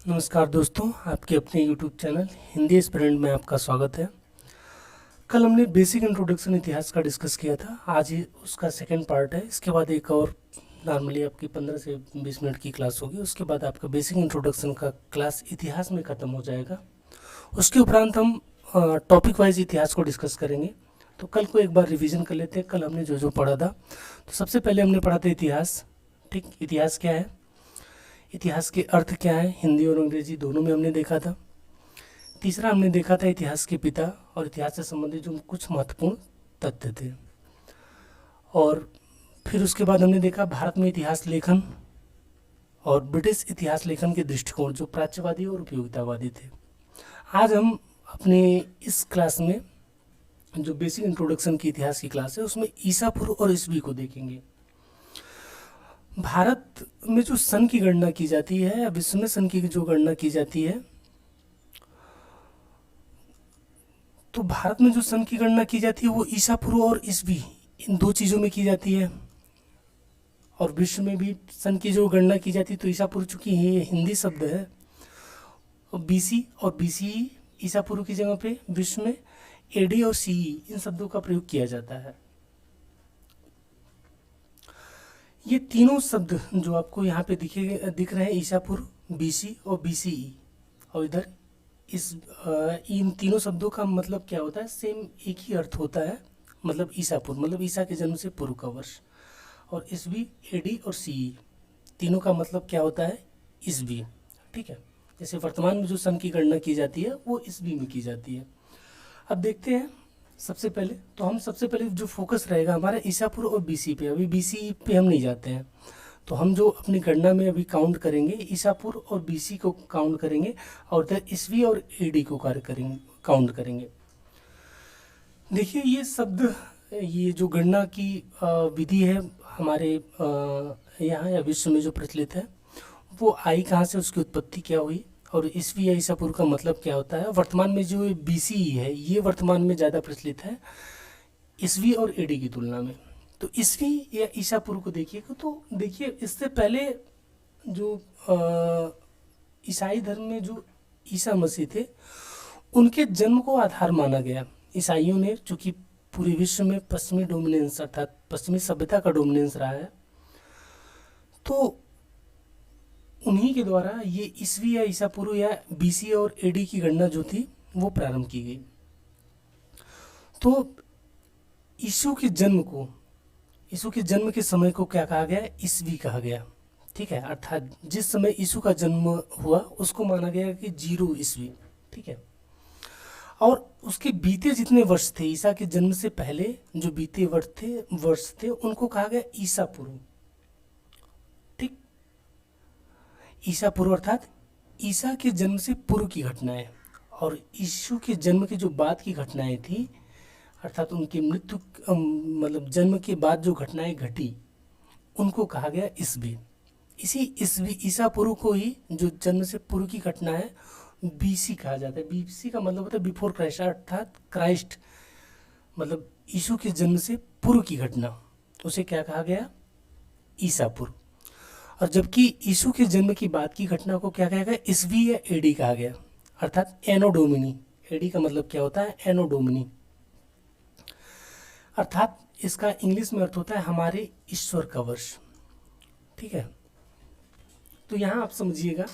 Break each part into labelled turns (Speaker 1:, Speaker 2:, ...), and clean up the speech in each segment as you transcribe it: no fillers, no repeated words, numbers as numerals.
Speaker 1: नमस्कार दोस्तों, आपके अपने यूट्यूब चैनल हिंदी एस्पिरेंट में आपका स्वागत है। कल हमने बेसिक इंट्रोडक्शन इतिहास का डिस्कस किया था। आज ही उसका सेकंड पार्ट है। इसके बाद एक और नॉर्मली आपकी 15 से 20 मिनट की क्लास होगी। उसके बाद आपका बेसिक इंट्रोडक्शन का क्लास इतिहास में ख़त्म हो जाएगा। उसके उपरांत हम टॉपिक वाइज इतिहास को डिस्कस करेंगे। तो कल को एक बार रिवीजन कर लेते हैं। कल हमने जो जो पढ़ा था, तो सबसे पहले हमने पढ़ा था इतिहास। ठीक, इतिहास क्या है, इतिहास के अर्थ क्या है, हिंदी और अंग्रेजी दोनों में हमने देखा था। तीसरा हमने देखा था इतिहास के पिता और इतिहास से संबंधित जो कुछ महत्वपूर्ण तथ्य थे। और फिर उसके बाद हमने देखा भारत में इतिहास लेखन और ब्रिटिश इतिहास लेखन के दृष्टिकोण जो प्राच्यवादी और उपयोगितावादी थे। आज हम अपने इस क्लास में जो बेसिक इंट्रोडक्शन की इतिहास की क्लास है उसमें ईसा पूर्व और ईस्वी को देखेंगे। भारत में जो सन की गणना की जाती है या विश्व में सन की जो गणना की जाती है, तो भारत में जो सन की गणना की जाती है वो ईसा पूर्व और ईस्वी इन दो चीज़ों में की जाती है। और विश्व में भी सन की जो गणना की जाती है तो ईसा पूर्व, चूँकि ये हिंदी शब्द है, और बीसी और बीसी ईसा पूर्व की जगह पे विश्व में एडी और सीई इन शब्दों का प्रयोग किया जाता है। ये तीनों शब्द जो आपको यहाँ पे दिख रहे हैं, ईसा पूर्व, बीसी और बीसीई, और इधर इन तीनों शब्दों का मतलब क्या होता है, सेम एक ही अर्थ होता है। मतलब ईसा पूर्व मतलब ईसा के जन्म से पूर्व का वर्ष, और ईस्वी एडी और सीई तीनों का मतलब क्या होता है, ईस्वी। ठीक है, जैसे वर्तमान में जो सन की गणना की जाती है वो ईस्वी में की जाती है। अब देखते हैं सबसे पहले जो फोकस रहेगा हमारा ईसा पूर्व और बीसी पे। अभी बीसी पे हम नहीं जाते हैं, तो हम जो अपनी गणना में अभी काउंट करेंगे ईसा पूर्व और बीसी को काउंट करेंगे, और इधर ईस्वी और एडी को काउंट करेंगे। देखिए ये शब्द, ये जो गणना की विधि है हमारे यहाँ या विश्व में जो प्रचलित है, वो आई कहाँ से, उसकी उत्पत्ति क्या हुई, और ईस्वी या ईसा पूर्व का मतलब क्या होता है। वर्तमान में जो बीसी है ये वर्तमान में ज़्यादा प्रचलित है ईस्वी और एडी की तुलना में। तो ईस्वी या ईसा पूर्व को देखिएगा, तो देखिए इससे पहले जो ईसाई धर्म में जो ईसा मसीह थे उनके जन्म को आधार माना गया। ईसाइयों ने, चूँकि पूरे विश्व में पश्चिमी डोमिनेंस अर्थात पश्चिमी सभ्यता का डोमिनेंस रहा है, तो उन्हीं के द्वारा ये ईस्वी या ईसा पूर्व या बीसी और एडी की गणना जो थी वो प्रारंभ की गई। तो यीशु के जन्म के समय को क्या कहा गया, ईस्वी कहा गया। ठीक है, अर्थात जिस समय यीशु का जन्म हुआ उसको माना गया कि 0 ईस्वी। ठीक है, और उसके बीते जितने वर्ष थे ईसा के जन्म से पहले जो बीते वर्ष थे उनको कहा गया ईसा पूर्व। ठीक, ईसा पूर्व अर्थात ईसा के जन्म से पूर्व की घटनाएं, और यीशु के जन्म के जो बाद की घटनाएं थी अर्थात उनकी मृत्यु मतलब जन्म के बाद जो घटनाएं घटी उनको कहा गया ईस्वी। इसी ईस्वी ईसा पूर्व को ही जो जन्म से पूर्व की घटना है बीसी कहा जाता है। बीसी का मतलब होता है बिफोर क्राइस्ट, अर्थात क्राइस्ट मतलब यीशु के जन्म से पूर्व की घटना, उसे क्या कहा गया, ईसा पूर्व। और जबकि यीशु के जन्म की बाद की घटना को क्या कहा गया, ईस्वी या एडी कहा गया, अर्थात एनो डोमिनी। एडी का मतलब क्या होता है, एनो डोमिनी, अर्थात इसका इंग्लिश में अर्थ होता है हमारे ईश्वर का वर्ष। ठीक है, तो यहाँ आप समझिएगा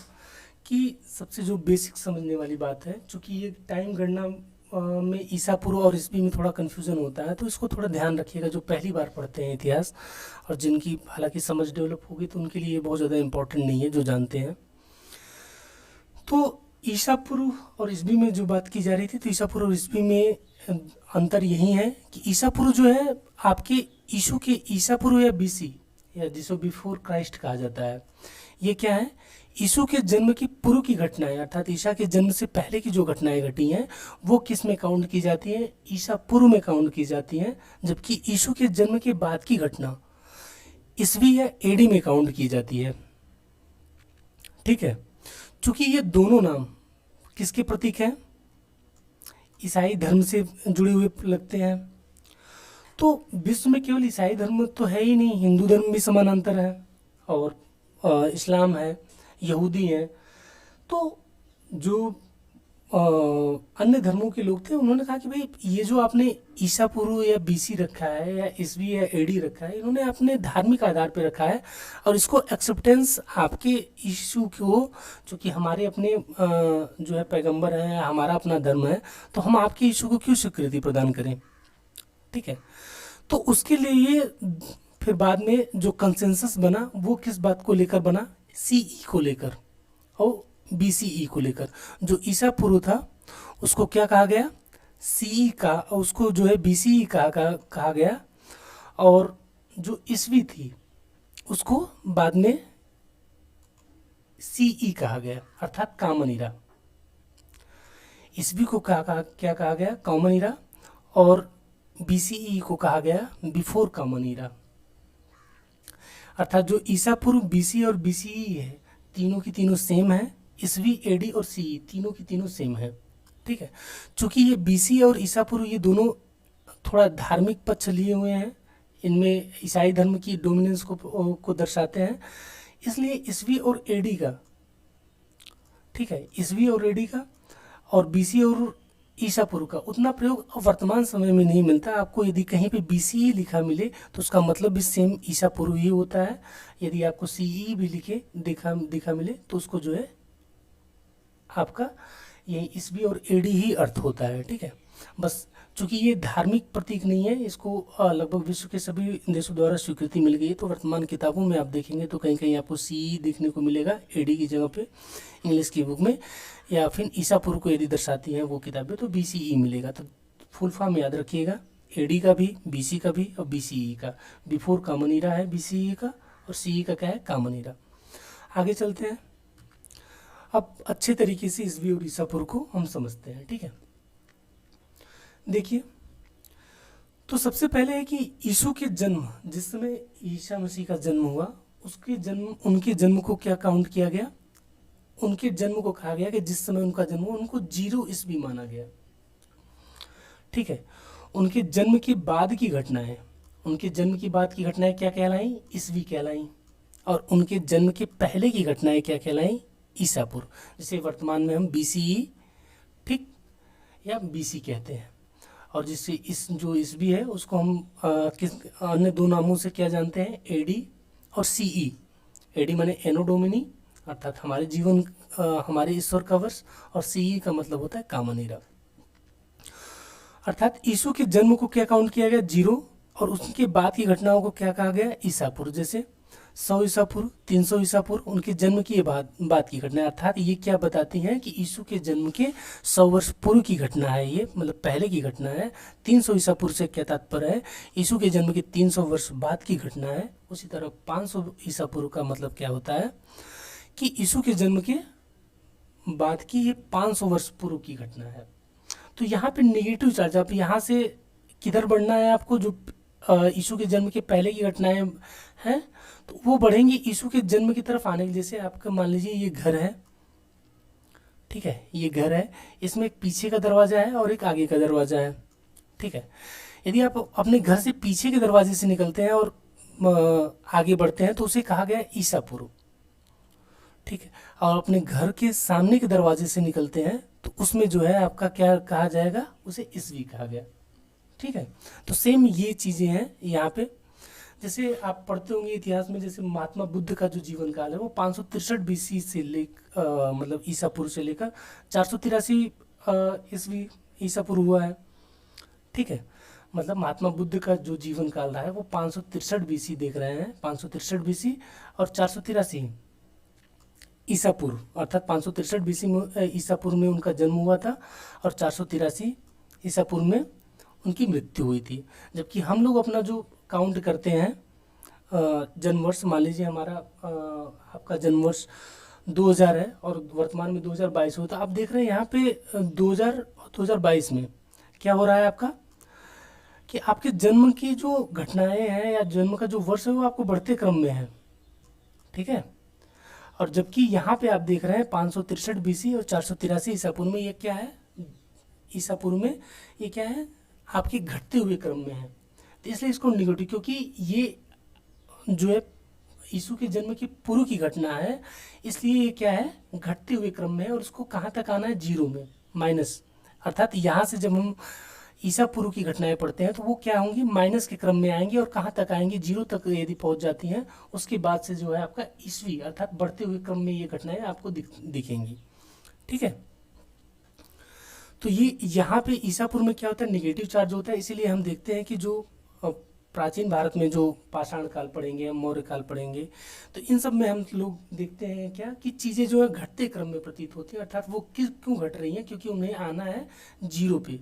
Speaker 1: कि सबसे जो बेसिक समझने वाली बात है, चूँकि ये टाइम गणना में ईसा पूर्व और ईस्वी में थोड़ा कन्फ्यूज़न होता है, तो इसको थोड़ा ध्यान रखिएगा जो पहली बार पढ़ते हैं इतिहास, और जिनकी हालांकि समझ डेवलप होगी तो उनके लिए बहुत ज़्यादा इम्पोर्टेंट नहीं है जो जानते हैं। तो ईसा पूर्व और ईस्वी में जो बात की जा रही थी, तो ईसा पूर्व और ईस्वी में अंतर यही है कि ईसा पूर्व जो है आपके यीशु के ईसा पूर्व या बीसी या जिसको बिफोर क्राइस्ट कहा जाता है, ये क्या है, यीशु के जन्म की पूर्व की घटनाएं अर्थात ईसा के जन्म से पहले की जो घटनाएं घटी हैं वो किस में काउंट की जाती हैं, ईसा पूर्व में काउंट की जाती हैं। जबकि यीशु के जन्म के बाद की घटना ईस्वी या एडी में काउंट की जाती है। ठीक है, चूंकि ये दोनों नाम किसके प्रतीक हैं, ईसाई धर्म से जुड़े हुए लगते हैं, तो विश्व में केवल ईसाई धर्म तो है ही नहीं, हिंदू धर्म भी समानांतर है, और इस्लाम है, यहूदी हैं। तो जो अन्य धर्मों के लोग थे उन्होंने कहा कि भाई ये जो आपने ईसा पूर्व या बीसी रखा है या ईसवी या एडी रखा है, इन्होंने अपने धार्मिक आधार पे रखा है और इसको एक्सेप्टेंस आपके यीशु को, जो कि हमारे अपने जो है पैगंबर है, हमारा अपना धर्म है, तो हम आपके यीशु को क्यों स्वीकृति प्रदान करें। ठीक है, तो उसके लिए ये फिर बाद में जो कंसेंसस बना वो किस बात को लेकर बना, सीई को लेकर और बीसीई को लेकर। जो ईसा पूर्व था उसको क्या कहा गया, सीई का, और उसको जो है बीसीई कहा गया, और जो ईसवी थी उसको बाद में सीई कहा गया, अर्थात कॉमन ईरा। ईसवी को क्या कहा गया, कॉमन ईरा, और बीसीई को कहा गया बिफोर कॉमन ईरा। अर्थात जो ईसा पूर्व, बीसी और बीसीई है, तीनों की तीनों सेम है। ईसवी, एडी और सीई तीनों की तीनों सेम है। ठीक है, चूंकि ये बीसी और ईसा पूर्व ये दोनों थोड़ा धार्मिक पक्ष लिए हुए हैं, इनमें ईसाई धर्म की डोमिनेंस को दर्शाते हैं, इसलिए ईसवी और एडी का, ठीक है, ईसवी और एडी का और बीसी और ईसा पूर्व का उतना प्रयोग वर्तमान समय में नहीं मिलता। आपको यदि कहीं पे बीसीई लिखा मिले तो उसका मतलब भी सेम ईसा पूर्व ही होता है। यदि आपको सीई भी लिखे दिखा मिले तो उसको जो है आपका ये ईसवी और एडी ही अर्थ होता है। ठीक है, बस चूंकि ये धार्मिक प्रतीक नहीं है, इसको लगभग विश्व के सभी देशों द्वारा स्वीकृति मिल गई है, तो वर्तमान किताबों में आप देखेंगे तो कहीं कहीं आपको सीई देखने को मिलेगा एडी की जगह पे इंग्लिश की बुक में, या फिर ईसा पूर्व को यदि दर्शाती हैं वो किताबें तो बीसीई मिलेगा। तो फुल फॉर्म याद रखिएगा, एडी का भी, बीसी का भी और बीसीई का। बिफोर कॉमन ईरा है बीसीई का, और सीई का क्या है, कॉमन ईरा। आगे चलते हैं, अब अच्छे तरीके से ईसवी और ईसा पूर्व को हम समझते हैं। ठीक है, देखिए, तो सबसे पहले है कि यीशु के जन्म, जिस समय ईसा मसीह का जन्म हुआ, उनके जन्म को क्या काउंट किया गया, उनके जन्म को कहा गया कि जिस समय उनका जन्म हुआ उनको 0 ईस्वी माना गया। ठीक है, उनके जन्म के बाद की घटनाएं, उनके जन्म के बाद की घटनाएं क्या कहलाई, ईस्वी कहलाई, और उनके जन्म के पहले की घटनाएं क्या कहलाई, ईसा पूर्व, जिसे वर्तमान में हम बीसीई, ठीक, या बीसी कहते हैं। और जिससे इस जो ईस्वी है उसको हम किस अन्य दो नामों से क्या जानते हैं, एडी और सीई। एडी माने एनो डोमिनी, अर्थात हमारे जीवन, हमारे ईश्वर का वर्ष, और सीई का मतलब होता है कॉमन ईरा। अर्थात यीशु के जन्म को क्या काउंट किया गया, 0, और उसके बाद की घटनाओं को क्या कहा गया, ईसा पूर्व। जैसे 100 ईसा पूर्व, 300 ईसा पूर्व, उनके जन्म की बात की घटना। अर्थात ये क्या बताती हैं कि यीशु के जन्म के 100 वर्ष पूर्व की घटना है, ये मतलब पहले की घटना है। 300 ईसा पूर्व से क्या तात्पर्य है, यीशु के जन्म के 300 वर्ष बाद की घटना है। उसी तरह 500 ईसा पूर्व का मतलब क्या होता है कि यीशु के जन्म के बाद की ये 500 वर्ष पूर्व की घटना है। तो यहाँ पे नेगेटिव चार्ज, आप यहाँ से किधर बढ़ना है आपको, जो यीशु के जन्म के पहले की घटनाएं हैं तो वो बढ़ेंगे यीशु के जन्म की तरफ आने के। जैसे आपका मान लीजिए ये घर है, ठीक है, ये घर है, इसमें एक पीछे का दरवाजा है और एक आगे का दरवाजा है। ठीक है, यदि आप अपने घर से पीछे के दरवाजे से निकलते हैं और आगे बढ़ते हैं तो उसे कहा गया ईसा पूर्व। ठीक है, और अपने घर के सामने के दरवाजे से निकलते हैं तो उसमें जो है आपका क्या कहा जाएगा, उसे ईसवी कहा गया। ठीक है, तो सेम ये चीज़ें हैं यहाँ पे। जैसे आप पढ़ते होंगे इतिहास में, जैसे महात्मा बुद्ध का जो जीवन काल है वो 563 बीसी से मतलब ईसा पूर्व से लेकर 483 ईस्वी ईसा पूर्व हुआ है। ठीक है, मतलब महात्मा बुद्ध का जो जीवन काल रहा है वो 563 बीसी देख रहे हैं, 563 बीसी और 483 ईसा पूर्व, अर्थात 563 बीसी में ईसा पूर्व में उनका जन्म हुआ था और 483 ईसा पूर्व में उनकी मृत्यु हुई थी। जबकि हम लोग अपना जो काउंट करते हैं जन्म वर्ष, मान लीजिए हमारा आपका जन्म वर्ष 2000 है और वर्तमान में 2022 हो, तो आप देख रहे हैं यहाँ पे 2022 में क्या हो रहा है आपका, कि आपके जन्म की जो घटनाएं हैं या जन्म का जो वर्ष है वो आपको बढ़ते क्रम में है। ठीक है, और जबकि यहाँ पे आप देख रहे हैं 563 बीसी और 483 ईसा पूर्व में, ये क्या है, ईसा पूर्व में ये क्या है, आपके घटते हुए क्रम में है। तो इसलिए इसको निगेटिव, क्योंकि ये जो है यीशु के जन्म की पूर्व की घटना है, इसलिए ये क्या है, घटते हुए क्रम में है। और उसको कहाँ तक आना है, 0 में, माइनस। अर्थात यहाँ से जब हम ईसा पूर्व की घटनाएं पढ़ते हैं तो वो क्या होंगी, माइनस के क्रम में आएंगी। और कहाँ तक आएंगी, 0 तक यदि पहुंच जाती हैं, उसके बाद से जो है आपका ईस्वी अर्थात बढ़ते हुए क्रम में ये घटनाएं आपको दिखेंगी। ठीक है, तो ये यहाँ पे ईसापुर में क्या होता है, निगेटिव चार्ज होता है। इसीलिए हम देखते हैं कि जो प्राचीन भारत में जो पाषाण काल पढ़ेंगे, मौर्य काल पढ़ेंगे, तो इन सब में हम लोग देखते हैं क्या कि चीज़ें जो है घटते क्रम में प्रतीत होती हैं। अर्थात वो क्यों घट रही हैं, क्योंकि उन्हें आना है 0 पे।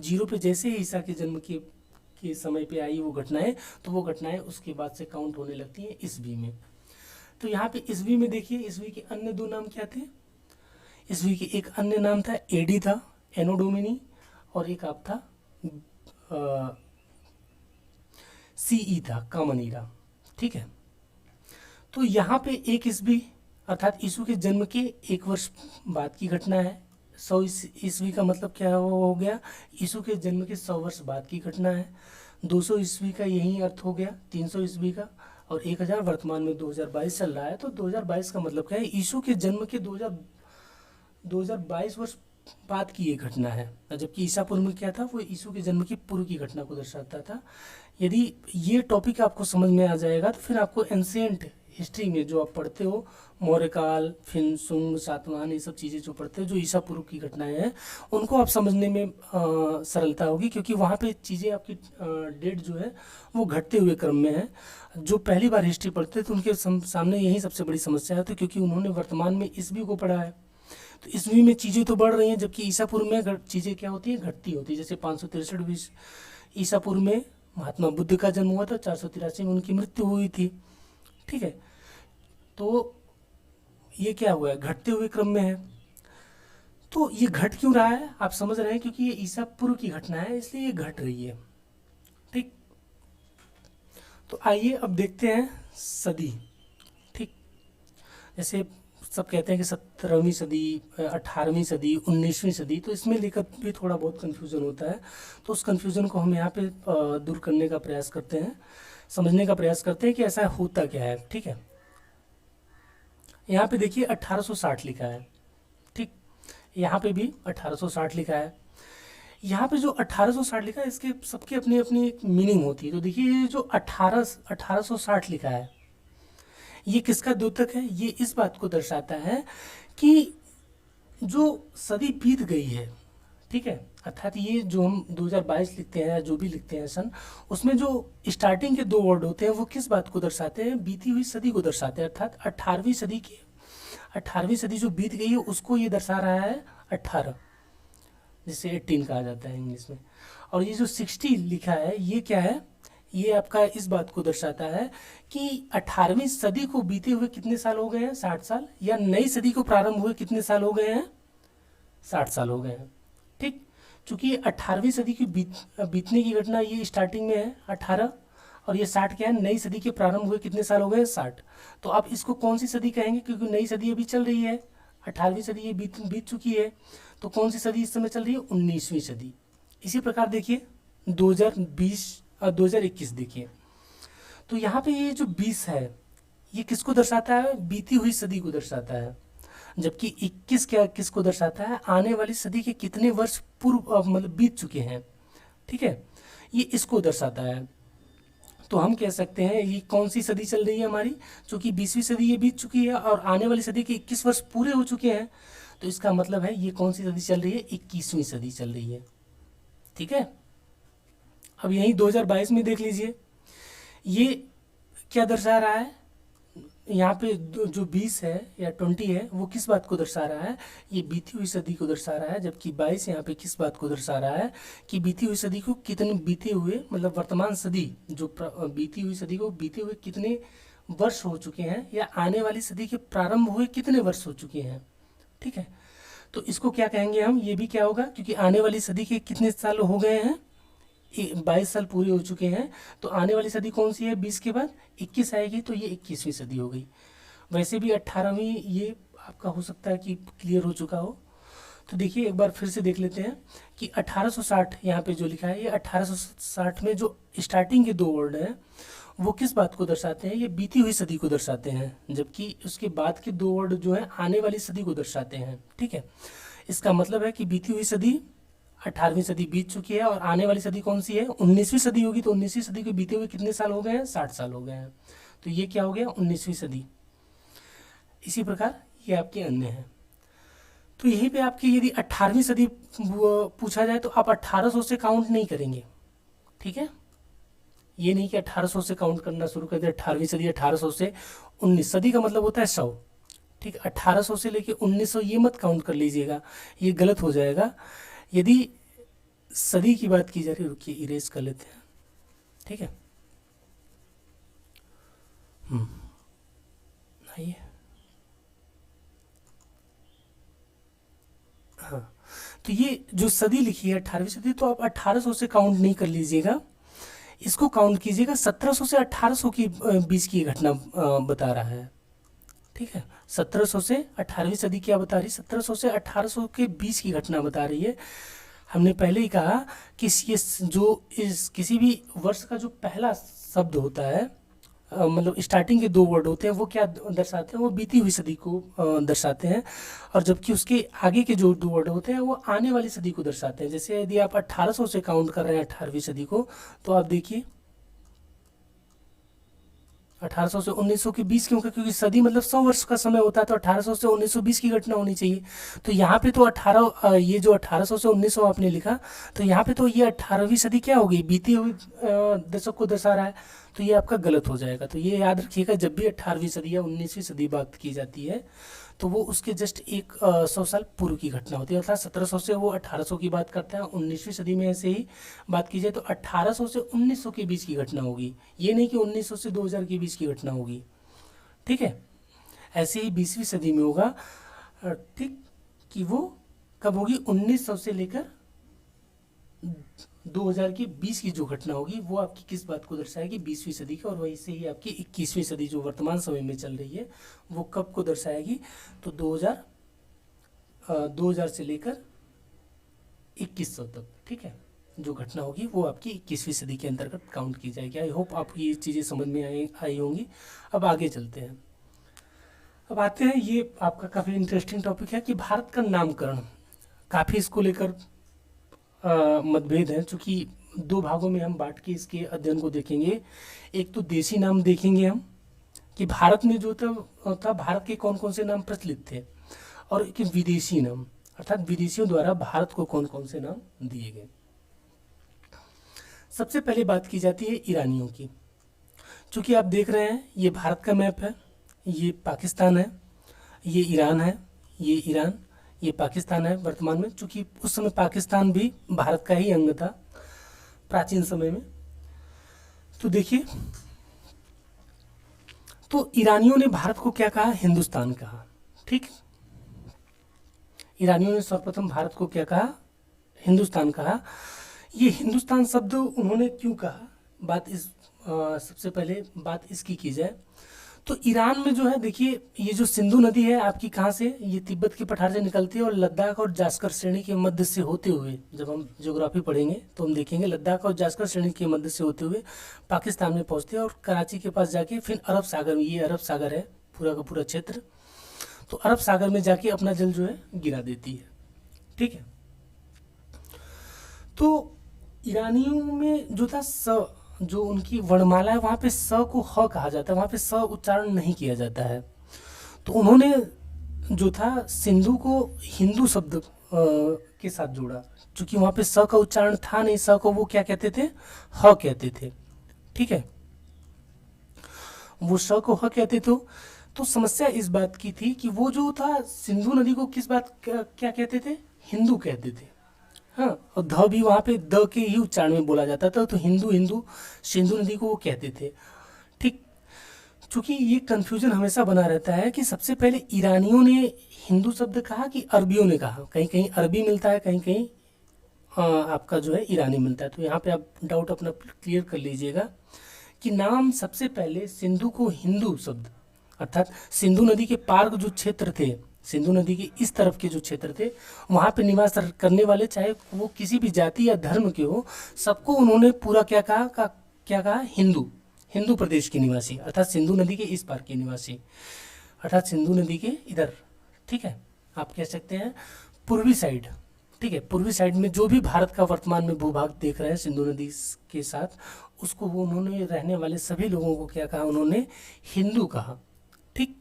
Speaker 1: 0 पे जैसे ही ईसा के जन्म के समय पे आई वो घटनाएं, तो वो घटनाएं उसके बाद से काउंट होने लगती हैं ईस्वी में। तो यहाँ पे ईस्वी में देखिए, ईस्वी के अन्य 2 नाम क्या थे। ईस्वी के एक अन्य नाम था एडी था, एनो डोमिनी, और एक आप था सीई था, कॉमन ईरा। ठीक है, तो यहाँ पे एक ईस्वी अर्थात यीशु के जन्म के 1 वर्ष बाद की घटना है। 100 ईस्वी का मतलब क्या हो गया, यीशु के जन्म के 100 वर्ष बाद की घटना है। 200 ईस्वी का यही अर्थ हो गया, 300 ईस्वी का, और 1000 वर्तमान में 2022 चल रहा है। तो 2022 का मतलब क्या है, यीशु के जन्म के 2022 वर्ष बाद की ये घटना है। जबकि ईसा पूर्व में क्या था, वो यीशु के जन्म की पूर्व की घटना को दर्शाता था। यदि ये टॉपिक आपको समझ में आ जाएगा तो फिर आपको एंशिएंट हिस्ट्री में जो आप पढ़ते हो, मौर्य काल, फिर सुंग, सातवाहन, ये सब चीज़ें जो पढ़ते हो, जो ईसा पूर्व की घटनाएं हैं, उनको आप समझने में सरलता होगी, क्योंकि वहाँ पे चीज़ें आपकी डेट जो है वो घटते हुए क्रम में है। जो पहली बार हिस्ट्री पढ़ते हैं तो उनके सामने यही सबसे बड़ी समस्या है, तो क्योंकि उन्होंने वर्तमान में ईस्वी को पढ़ा है, तो ईस्वी में चीज़ें तो बढ़ रही हैं, जबकि ईसा पूर्व में चीज़ें क्या होती हैं, घटती होती है। जैसे 563 ईसा पूर्व में महात्मा बुद्ध का जन्म हुआ था, 483 में उनकी मृत्यु हुई थी। ठीक है, तो ये क्या हुआ है, घटते हुए क्रम में है। तो ये घट क्यों रहा है, आप समझ रहे हैं, क्योंकि ये ईसा पूर्व की घटना है, इसलिए ये घट रही है। ठीक, तो आइए अब देखते हैं सदी। ठीक, जैसे सब कहते हैं कि 17वीं सदी, 18वीं सदी, 19वीं सदी, तो इसमें लेकर भी थोड़ा बहुत कन्फ्यूज़न होता है। तो उस कन्फ्यूज़न को हम यहाँ पे दूर करने का प्रयास करते हैं, समझने का प्रयास करते हैं कि ऐसा होता क्या है। ठीक है, यहाँ पे देखिए 1860 लिखा है। ठीक, यहाँ पे भी 1860 लिखा है। यहाँ पे जो 1860 लिखा है, इसके सबकी अपनी अपनी एक मीनिंग होती है। तो देखिए ये जो 1860 लिखा है, ये किसका द्योतक है, ये इस बात को दर्शाता है कि जो सदी बीत गई है। ठीक है, अर्थात ये जो हम 2022 लिखते हैं, जो भी लिखते हैं सन, उसमें जो स्टार्टिंग के 2 वर्ड होते हैं वो किस बात को दर्शाते हैं, बीती हुई सदी को दर्शाते हैं। अर्थात 18वीं सदी जो बीत गई है उसको ये दर्शा रहा है 18, जिसे 18 कहा जाता है इंग्लिश में। और ये जो 60 लिखा है, ये क्या है, ये आपका इस बात को दर्शाता है कि 18वीं सदी को बीते हुए कितने साल हो गए हैं, 60 साल, या नई सदी को प्रारंभ हुए कितने साल हो गए हैं, 60 साल हो गए हैं। ठीक, चूंकि 18वीं सदी की बीतने की घटना ये स्टार्टिंग में है 18, और ये 60 क्या है, नई सदी के प्रारंभ हुए कितने साल हो गए हैं, 60। तो आप इसको कौन सी सदी कहेंगे, क्योंकि नई सदी अभी चल रही है, 18वीं सदी ये बीत चुकी है, तो कौन सी सदी इस समय चल रही है, 19वीं सदी। इसी प्रकार देखिए 2021 देखिए, तो यहाँ पे ये जो 20 है, ये किसको दर्शाता है, बीती हुई सदी को दर्शाता है। जबकि 21 क्या किसको दर्शाता है, आने वाली सदी के कितने वर्ष पूर्व मतलब बीत चुके हैं। ठीक है, ये इसको दर्शाता है। तो हम कह सकते हैं ये कौन सी सदी चल रही है हमारी, चूंकि 20वीं सदी ये बीत चुकी है और आने वाली सदी के 21 वर्ष पूरे हो चुके हैं, तो इसका मतलब है ये कौन सी सदी चल रही है, 21वीं सदी चल रही है। ठीक है, अब यही 2022 में देख लीजिए, ये क्या दर्शा रहा है, यहाँ पे जो 20 है या 20 है, वो किस बात को दर्शा रहा है, ये बीती हुई सदी को दर्शा रहा है। जबकि 22 यहाँ पे किस बात को दर्शा रहा है, कि बीती हुई सदी को कितने बीते हुए, मतलब वर्तमान सदी जो बीती हुई सदी को बीते हुए कितने वर्ष हो चुके हैं, या आने वाली सदी के प्रारंभ हुए कितने वर्ष हो चुके हैं। ठीक है, तो इसको क्या कहेंगे हम, ये भी क्या होगा, क्योंकि आने वाली सदी के कितने साल हो गए हैं, 22 साल पूरे हो चुके हैं, तो आने वाली सदी कौन सी है, 20 के बाद 21 आएगी, तो ये 21वीं सदी हो गई। वैसे भी 18वीं ये आपका हो सकता है कि क्लियर हो चुका हो। तो देखिए एक बार फिर से देख लेते हैं कि 1860 यहाँ पे जो लिखा है, ये 1860 में जो स्टार्टिंग के 2 वर्ड हैं वो किस बात को दर्शाते हैं? ये बीती हुई सदी को दर्शाते हैं, जबकि उसके बाद के दो वर्ड जो है आने वाली सदी को दर्शाते हैं। ठीक है, इसका मतलब है कि बीती हुई सदी 18वीं सदी बीत चुकी है और आने वाली सदी कौन सी है? 19वीं सदी होगी। तो 19वीं सदी के बीते हुए कितने साल हो गए हैं? 60 साल हो गए हैं। तो ये क्या हो गया? 19वीं सदी। इसी प्रकार ये आपके अन्य हैं। तो यहीं पे आपकी यदि 18वीं सदी पूछा जाए तो आप 1800 से काउंट नहीं करेंगे। ठीक है, ये नहीं कि 1800 से काउंट करना शुरू कर दिया। 18वीं सदी 1800 से 19 सदी का मतलब होता है 100। ठीक, 1800 से लेके 1900 ये मत काउंट कर लीजिएगा, ये गलत हो जाएगा। यदि सदी की बात की जा रही, रुकिए इरेज कर लेते हैं। ठीक है, आइए, हाँ, तो ये जो सदी लिखी है 18वीं सदी, तो आप 1800 से काउंट नहीं कर लीजिएगा, इसको काउंट कीजिएगा। 1700 से 1800 की बीच की घटना बता रहा है। ठीक है, 1700 से 18वीं सदी क्या बता रही है? 1700 से 1800 के बीच की घटना बता रही है। हमने पहले ही कहा कि ये जो इस किसी भी वर्ष का जो पहला शब्द होता है, मतलब स्टार्टिंग के दो वर्ड होते हैं, वो क्या दर्शाते हैं? वो बीती हुई सदी को दर्शाते हैं। और जबकि उसके आगे के जो दो वर्ड होते हैं वो आने वाली सदी को दर्शाते हैं। जैसे यदि आप 1800 से काउंट कर रहे हैं 18वीं सदी को, तो आप देखिए 1800 से 1900 के बीच क्यों? क्योंकि सदी मतलब 100 वर्ष का समय होता है, तो 1800 से 1920 की घटना होनी चाहिए। तो यहाँ पे तो 18 ये जो 1800 से 1900 आपने लिखा, तो यहाँ पे तो ये 18वीं सदी क्या हो गई? बीती हुई दशक को दर्शा रहा है। तो ये आपका गलत हो जाएगा। तो ये याद रखिएगा, जब भी 18वीं सदी या 19वीं सदी बात की जाती है तो वो उसके जस्ट 100 साल पूर्व की घटना होती है। अर्थात 1700 से वो 1800 की बात करते हैं। 19वीं सदी में ऐसे ही बात की जाए तो 1800 से 1900 के बीच की घटना होगी। ये नहीं कि 1900 से 2000 के बीच की घटना होगी। ठीक है, ऐसे ही 20वीं सदी में होगा। ठीक, कि वो कब होगी? 1900 से लेकर 2000 के बीच की जो घटना होगी वो आपकी किस बात को दर्शाएगी? 20वीं सदी का। और वहीं से ही आपकी 21वीं सदी जो वर्तमान समय में चल रही है वो कब को दर्शाएगी? तो 2000 से लेकर 2100 तक। ठीक है, जो घटना होगी वो आपकी 21वीं सदी के अंतर्गत काउंट की जाएगी। आई होप आपको ये चीज़ें समझ में आई होंगी। अब आगे चलते हैं। अब आते हैं, ये आपका काफ़ी इंटरेस्टिंग टॉपिक है कि भारत का नामकरण। काफ़ी इसको लेकर मतभेद है, चूँकि दो भागों में हम बांट के इसके अध्ययन को देखेंगे। एक तो देशी नाम देखेंगे हम, कि भारत में जो था भारत के कौन कौन से नाम प्रचलित थे, और एक विदेशी नाम, अर्थात विदेशियों द्वारा भारत को कौन कौन से नाम दिए गए। सबसे पहले बात की जाती है ईरानियों की। चूँकि आप देख रहे हैं ये भारत का मैप है, ये पाकिस्तान है, ये ईरान है, ये ईरान, ये पाकिस्तान है वर्तमान में। चूँकि उस समय पाकिस्तान भी भारत का ही अंग था प्राचीन समय में। तो देखिए, तो ईरानियों ने भारत को क्या कहा? हिंदुस्तान कहा। ठीक, ईरानियों ने सर्वप्रथम भारत को क्या कहा? हिंदुस्तान कहा। ये हिंदुस्तान शब्द उन्होंने क्यों कहा? सबसे पहले बात इसकी की जाए तो ईरान में जो है, देखिए ये जो सिंधु नदी है आपकी कहाँ से? ये तिब्बत के पठार से निकलती है और लद्दाख और जास्कर श्रेणी के मध्य से होते हुए, जब हम ज्योग्राफी पढ़ेंगे तो हम देखेंगे लद्दाख और जास्कर श्रेणी के मध्य से होते हुए पाकिस्तान में पहुँचती है और कराची के पास जाके फिर अरब सागर में, ये अरब सागर है पूरा का पूरा क्षेत्र, तो अरब सागर में जाके अपना जल जो है गिरा देती है। ठीक है, तो ईरानियों में जो था जो उनकी वर्णमाला है वहाँ पे स को ह कहा जाता है, वहाँ पे स उच्चारण नहीं किया जाता है। तो उन्होंने जो था सिंधु को हिंदू शब्द के साथ जोड़ा, क्योंकि वहाँ पे स का उच्चारण था नहीं। स को वो क्या कहते थे? ह कहते थे। ठीक है, वो स को ह कहते थे। तो समस्या इस बात की थी कि वो जो था सिंधु नदी को किस बात क्या कहते थे? हिंदू कहते थे। हाँ, और ध भी वहाँ पे द के ही उच्चारण में बोला जाता था। तो हिंदू सिंधु नदी को वो कहते थे। ठीक, चूँकि ये कन्फ्यूजन हमेशा बना रहता है कि सबसे पहले ईरानियों ने हिंदू शब्द कहा कि अरबियों ने कहा। कहीं कहीं अरबी मिलता है, कहीं कहीं आपका जो है ईरानी मिलता है। तो यहाँ पे आप डाउट अपना क्लियर कर लीजिएगा कि नाम सबसे पहले सिंधु को हिंदू शब्द, अर्थात सिंधु नदी के पार जो क्षेत्र थे, सिंधु नदी के इस तरफ के जो क्षेत्र थे, वहाँ पे निवास करने वाले चाहे वो किसी भी जाति या धर्म के हो, सबको उन्होंने पूरा क्या कहा? हिंदू हिंदू प्रदेश के निवासी, अर्थात सिंधु नदी के इस पार के निवासी, अर्थात सिंधु नदी के इधर, ठीक है, आप कह सकते हैं पूर्वी साइड, ठीक है, पूर्वी साइड में जो भी भारत का वर्तमान में भूभाग देख रहे हैं सिंधु नदी के साथ, उसको वो उन्होंने रहने वाले सभी लोगों को क्या कहा, उन्होंने हिंदू कहा। ठीक,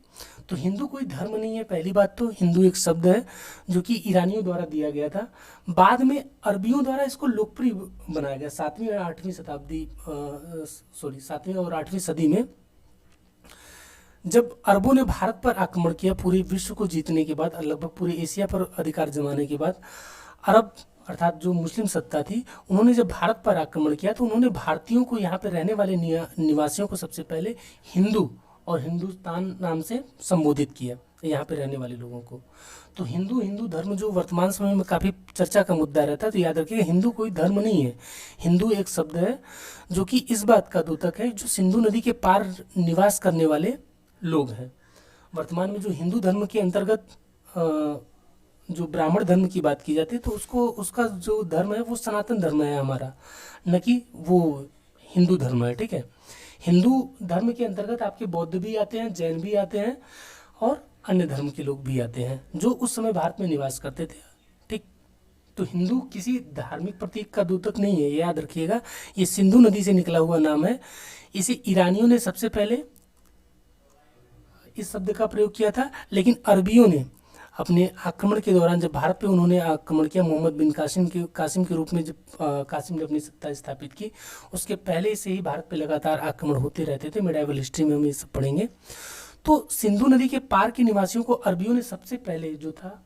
Speaker 1: तो हिंदू कोई धर्म नहीं है, पहली बात तो हिंदू एक शब्द है जो कि ईरानियों द्वारा दिया गया था, बाद में अरबियों द्वारा इसको लोकप्रिय बनाया गया 7वीं और 8वीं शताब्दी, सॉरी 7वीं और 8वीं सदी में, जब अरबों ने भारत पर आक्रमण किया पूरे विश्व को जीतने के बाद, लगभग पूरे एशिया पर अधिकार जमाने के बाद, अरब अर्थात जो मुस्लिम सत्ता थी, उन्होंने जब भारत पर आक्रमण किया तो उन्होंने भारतीयों को, यहाँ पर रहने वाले निवासियों को सबसे पहले हिंदू और हिंदुस्तान नाम से संबोधित किया, यहाँ पे रहने वाले लोगों को। तो हिंदू धर्म जो वर्तमान समय में काफ़ी चर्चा का मुद्दा रहता है, तो याद रखिएगा हिंदू कोई धर्म नहीं है, हिंदू एक शब्द है जो कि इस बात का द्योतक है जो सिंधु नदी के पार निवास करने वाले लोग हैं। वर्तमान में जो हिंदू धर्म के अंतर्गत जो ब्राह्मण धर्म की बात की जाती है, तो उसको, उसका जो धर्म है वो सनातन धर्म है हमारा, न कि वो हिंदू धर्म है। ठीक है, हिंदू धर्म के अंतर्गत आपके बौद्ध भी आते हैं, जैन भी आते हैं और अन्य धर्म के लोग भी आते हैं जो उस समय भारत में निवास करते थे। ठीक, तो हिंदू किसी धार्मिक प्रतीक का द्योतक नहीं है, याद रखिएगा। ये सिंधु नदी से निकला हुआ नाम है। इसे ईरानियों ने सबसे पहले इस शब्द का प्रयोग किया था, लेकिन अरबियों ने अपने आक्रमण के दौरान, जब भारत पे उन्होंने आक्रमण किया, मोहम्मद बिन कासिम के रूप में जब कासिम ने अपनी सत्ता स्थापित की, उसके पहले से ही भारत पे लगातार आक्रमण होते रहते थे। मिडाइवल हिस्ट्री में हम ये सब पढ़ेंगे। तो सिंधु नदी के पार के निवासियों को अरबियों ने सबसे पहले, जो था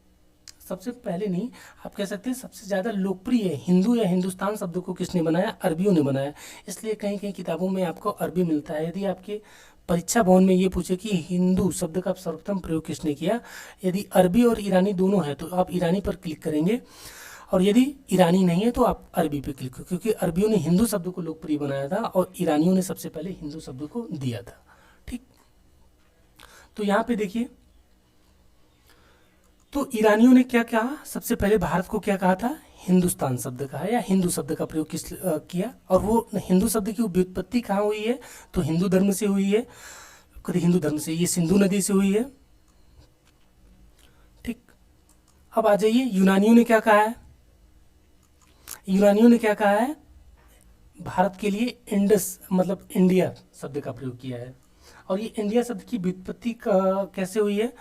Speaker 1: सबसे पहले नहीं, आप कह सकते हैं सबसे ज़्यादा लोकप्रिय हिंदू या हिंदुस्तान शब्द को किसने बनाया? अरबियों ने बनाया। इसलिए कहीं कहीं किताबों में आपको अरबी मिलता है। यदि आपके परीक्षा भवन में ये पूछे कि हिंदू शब्द का सर्वप्रथम प्रयोग किसने किया, यदि अरबी और ईरानी दोनों है तो आप ईरानी पर क्लिक करेंगे, और यदि ईरानी नहीं है तो आप अरबी पे क्लिक करें, क्योंकि अरबियों ने हिंदू शब्द को लोकप्रिय बनाया था और ईरानियों ने सबसे पहले हिंदू शब्द को दिया था। ठीक, तो यहाँ पे देखिए, तो ईरानियों ने क्या कहा? सबसे पहले भारत को क्या कहा था? हिंदुस्तान शब्द कहा, या हिंदू शब्द का प्रयोग किया। और वो हिंदू शब्द की व्युत्पत्ति कहाँ हुई है? तो हिंदू धर्म से हुई है। कभी हिंदू धर्म से, ये सिंधु नदी से हुई है। ठीक, अब आ जाइए, यूनानियों ने क्या कहा है? यूनानियों ने क्या कहा है? भारत के लिए इंडस मतलब इंडिया शब्द का प्रयोग किया है। और ये इंडिया शब्द की व्युत्पत्ति कैसे हुई है?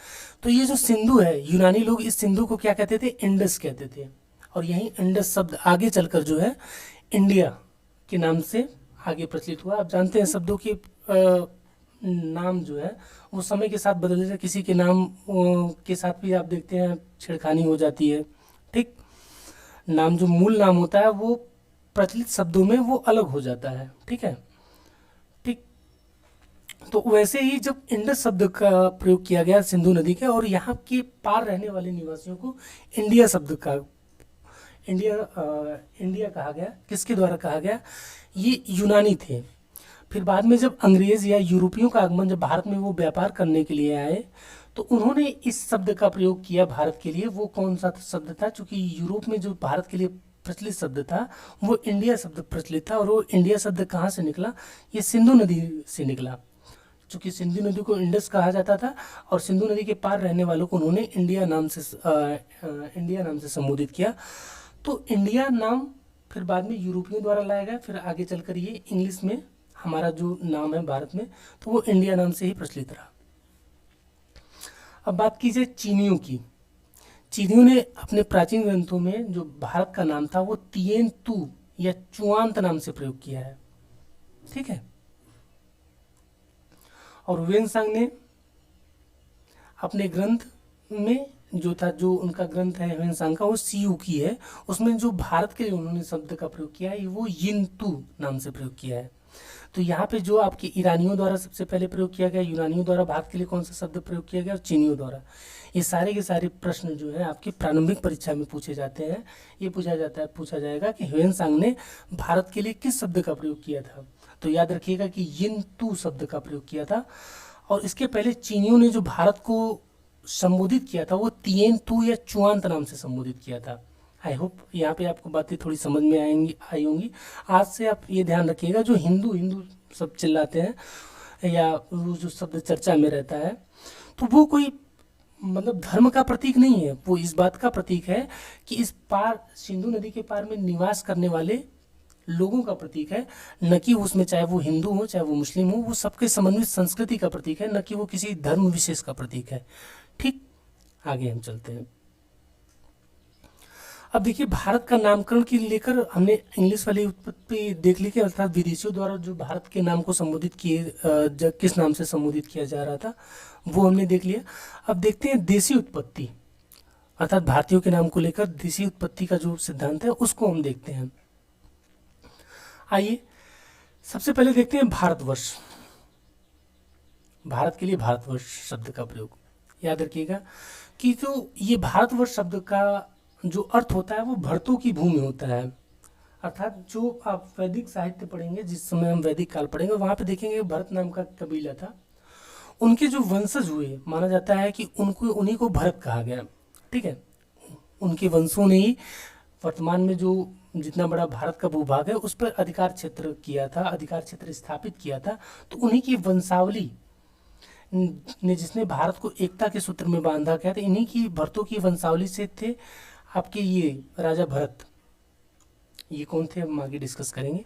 Speaker 1: तो ये जो सिंधु है, यूनानी लोग इस सिंधु को क्या कहते थे? इंडस कहते थे। और यही इंडस शब्द आगे चलकर जो है इंडिया के नाम से आगे प्रचलित हुआ। आप जानते हैं शब्दों के नाम जो है वो समय के साथ बदल जाते हैं। किसी के नाम के साथ भी आप देखते हैं छेड़खानी हो जाती है। ठीक, नाम जो मूल नाम होता है वो प्रचलित शब्दों में वो अलग हो जाता है। ठीक है, ठीक, तो वैसे ही जब इंडस शब्द का प्रयोग किया गया सिंधु नदी के, और यहाँ के पार रहने वाले निवासियों को इंडिया शब्द का इंडिया कहा गया। किसके द्वारा कहा गया? ये यूनानी थे। फिर बाद में जब अंग्रेज या यूरोपियों का आगमन, जब भारत में वो व्यापार करने के लिए आए, तो उन्होंने इस शब्द का प्रयोग किया भारत के लिए। वो कौन सा शब्द था? चूंकि यूरोप में जो भारत के लिए प्रचलित शब्द था वो इंडिया शब्द प्रचलित था। और वो इंडिया शब्द कहाँ से निकला? ये सिंधु नदी से निकला। चूँकि सिंधु नदी को इंडस कहा जाता था और सिंधु नदी के पार रहने वालों को उन्होंने इंडिया नाम से संबोधित किया। तो इंडिया नाम फिर बाद में यूरोपियों द्वारा लाया गया। फिर आगे चलकर ये इंग्लिश में हमारा जो नाम है भारत में, तो वो इंडिया नाम से ही प्रचलित रहा। अब बात कीजिए चीनियों की। चीनियों ने अपने प्राचीन ग्रंथों में जो भारत का नाम था वो तिएन तू या चुआंत नाम से प्रयोग किया है। ठीक है, और वेनसांग ने अपने ग्रंथ में जो था, जो उनका ग्रंथ है वेनसांग का, वो सीयू की है, उसमें जो भारत के लिए उन्होंने शब्द का प्रयोग किया है वो यिनतू नाम से प्रयोग किया है। तो यहाँ पे जो आपके ईरानियों द्वारा सबसे पहले प्रयोग किया गया, यूनानियों द्वारा भारत के लिए कौन सा शब्द प्रयोग किया गया, और चीनियों द्वारा, ये सारे के सारे प्रश्न जो है आपकी प्रारंभिक परीक्षा में पूछे जाते हैं। ये पूछा जाएगा कि वेनसांग ने भारत के लिए किस शब्द का प्रयोग किया था। तो याद रखिएगा कि यिनतू शब्द का प्रयोग किया था। और इसके पहले चीनियों ने जो भारत को संबोधित किया था वो तिएन तू या चुआंत नाम से संबोधित किया था। आई होप यहाँ पे आपको बातें थोड़ी समझ में आई होंगी। आज से आप ये ध्यान रखिएगा, जो हिंदू सब चिल्लाते हैं या वो जो शब्द चर्चा में रहता है, तो वो कोई मतलब धर्म का प्रतीक नहीं है, वो इस बात का प्रतीक है कि इस पार सिंधु नदी के पार में निवास करने वाले लोगों का प्रतीक है, न कि उसमें चाहे वो हिंदू हो चाहे वो मुस्लिम हो, वो सबके समन्वित संस्कृति का प्रतीक है, न कि वो किसी धर्म विशेष का प्रतीक है। ठीक, आगे हम चलते हैं। अब देखिए, भारत का नामकरण के लेकर हमने इंग्लिश वाली उत्पत्ति देख ली कि अर्थात विदेशियों द्वारा जो भारत के नाम को संबोधित किए, किस नाम से संबोधित किया जा रहा था वो हमने देख लिया। अब देखते हैं देशी उत्पत्ति, अर्थात भारतीयों के नाम को लेकर देशी उत्पत्ति का जो सिद्धांत है उसको हम देखते हैं। आइए सबसे पहले देखते हैं भारतवर्ष। भारत के लिए भारतवर्ष शब्द का प्रयोग याद रखिएगा कि जो ये भारतवर्ष शब्द का जो अर्थ होता है वो भरतों की भूमि होता है। अर्थात जो आप वैदिक साहित्य पढ़ेंगे, जिस समय हम वैदिक काल पढ़ेंगे, वहाँ पे देखेंगे भरत नाम का कबीला था, उनके जो वंशज हुए माना जाता है कि उनको उन्हीं को भरत कहा गया। ठीक है, उनके वंशों ने ही वर्तमान में जो जितना बड़ा भारत का भूभाग है उस पर अधिकार क्षेत्र किया था, अधिकार क्षेत्र स्थापित किया था। तो उन्हीं की वंशावली ने जिसने भारत को एकता के सूत्र में बांधा गया था, इन्हीं की भरतों की वंशावली से थे आपके ये राजा भरत। ये कौन थे हम आगे डिस्कस करेंगे।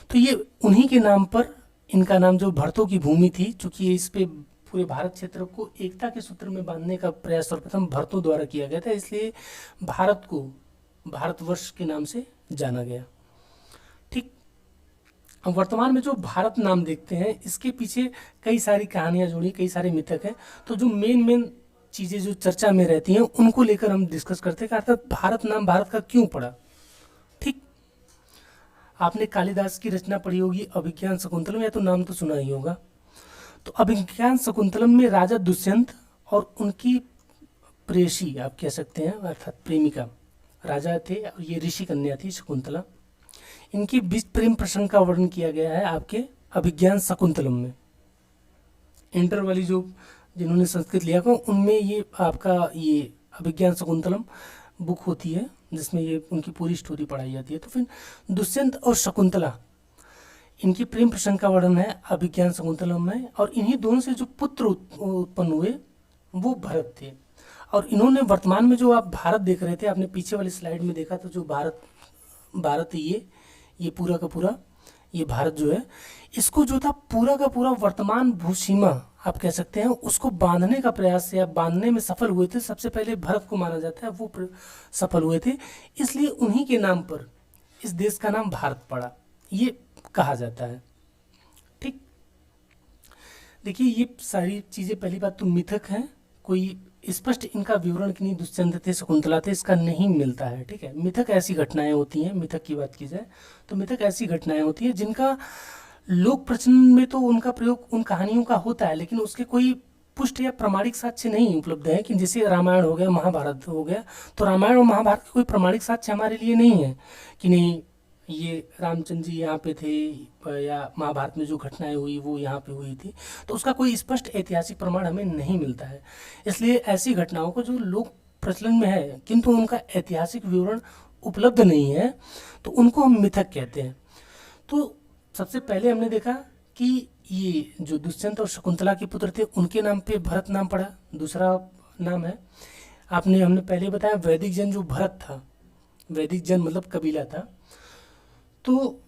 Speaker 1: तो ये उन्हीं के नाम पर इनका नाम जो भरतों की भूमि थी, चूंकि इस पे पूरे भारत क्षेत्र को एकता के सूत्र में बांधने का प्रयास सर्वप्रथम भरतों द्वारा किया गया था, इसलिए भारत को भारतवर्ष के नाम से जाना गया। ठीक, अब वर्तमान में जो भारत नाम देखते हैं इसके पीछे कई सारी कहानियां जुड़ी, कई सारे मिथक हैं। तो जो मेन चीज़ें जो चर्चा में रहती हैं उनको लेकर हम डिस्कस करते हैं कि अर्थात भारत नाम भारत का क्यों पड़ा। ठीक, आपने कालिदास की रचना पढ़ी होगी अभिज्ञान शकुंतलम, या तो नाम तो सुना ही होगा। तो अभिज्ञान शकुंतलम में राजा दुष्यंत और उनकी प्रेयसी आप कह सकते हैं, अर्थात प्रेमिका राजा थे, और ये ऋषि कन्या थी शकुंतला। इनकी बीच प्रेम प्रसंग का वर्णन किया गया है आपके अभिज्ञान शकुंतलम में। इंटर वाली जो जिन्होंने संस्कृत लिया था उनमें ये आपका ये अभिज्ञान शकुंतलम बुक होती है जिसमें ये उनकी पूरी स्टोरी पढ़ाई जाती है। तो फिर दुष्यंत और शकुंतला, इनकी प्रेम प्रसंग का वर्णन है अभिज्ञान शकुंतलम में, और इन्हीं दोनों से जो पुत्र उत्पन्न हुए वो भरत थे। और इन्होंने वर्तमान में जो आप भारत देख रहे थे, आपने पीछे वाली स्लाइड में देखा था, जो भारत ये पूरा का पूरा ये भारत जो है, इसको जो था पूरा का पूरा वर्तमान भूसीमा आप कह सकते हैं उसको बांधने का प्रयास या बांधने में सफल हुए थे। सबसे पहले भरत को माना जाता है वो सफल हुए थे, इसलिए उन्हीं के नाम पर इस देश का नाम भारत पड़ा, ये कहा जाता है। ठीक, देखिए ये सारी चीज़ें पहली बात तो मिथक हैं, कोई स्पष्ट इनका विवरण कि नहीं दुष्यंत थे शकुंतला थे इसका नहीं मिलता है। ठीक है, मिथक ऐसी घटनाएं होती हैं, मिथक की बात की जाए तो मिथक ऐसी घटनाएं होती है जिनका लोक प्रचलन में तो उनका प्रयोग उन कहानियों का होता है, लेकिन उसके कोई पुष्ट या प्रमाणिक साक्ष्य नहीं उपलब्ध है। कि जैसे रामायण हो गया, महाभारत हो गया, तो रामायण और महाभारत के कोई प्रमाणिक साक्ष्य हमारे लिए नहीं है कि नहीं ये रामचंद्र जी यहाँ पे थे या महाभारत में जो घटनाएं हुई वो यहाँ पे हुई थी, तो उसका कोई स्पष्ट ऐतिहासिक प्रमाण हमें नहीं मिलता है। इसलिए ऐसी घटनाओं को जो लोक प्रचलन में है किंतु उनका ऐतिहासिक विवरण उपलब्ध नहीं है, तो उनको हम मिथक कहते हैं। तो सबसे पहले हमने देखा कि ये जो दुष्यंत और शकुंतला के पुत्र थे उनके नाम पे भरत नाम पड़ा। दूसरा नाम है हमने पहले बताया वैदिक जन जो भरत था, वैदिक जन मतलब कबीला था, तो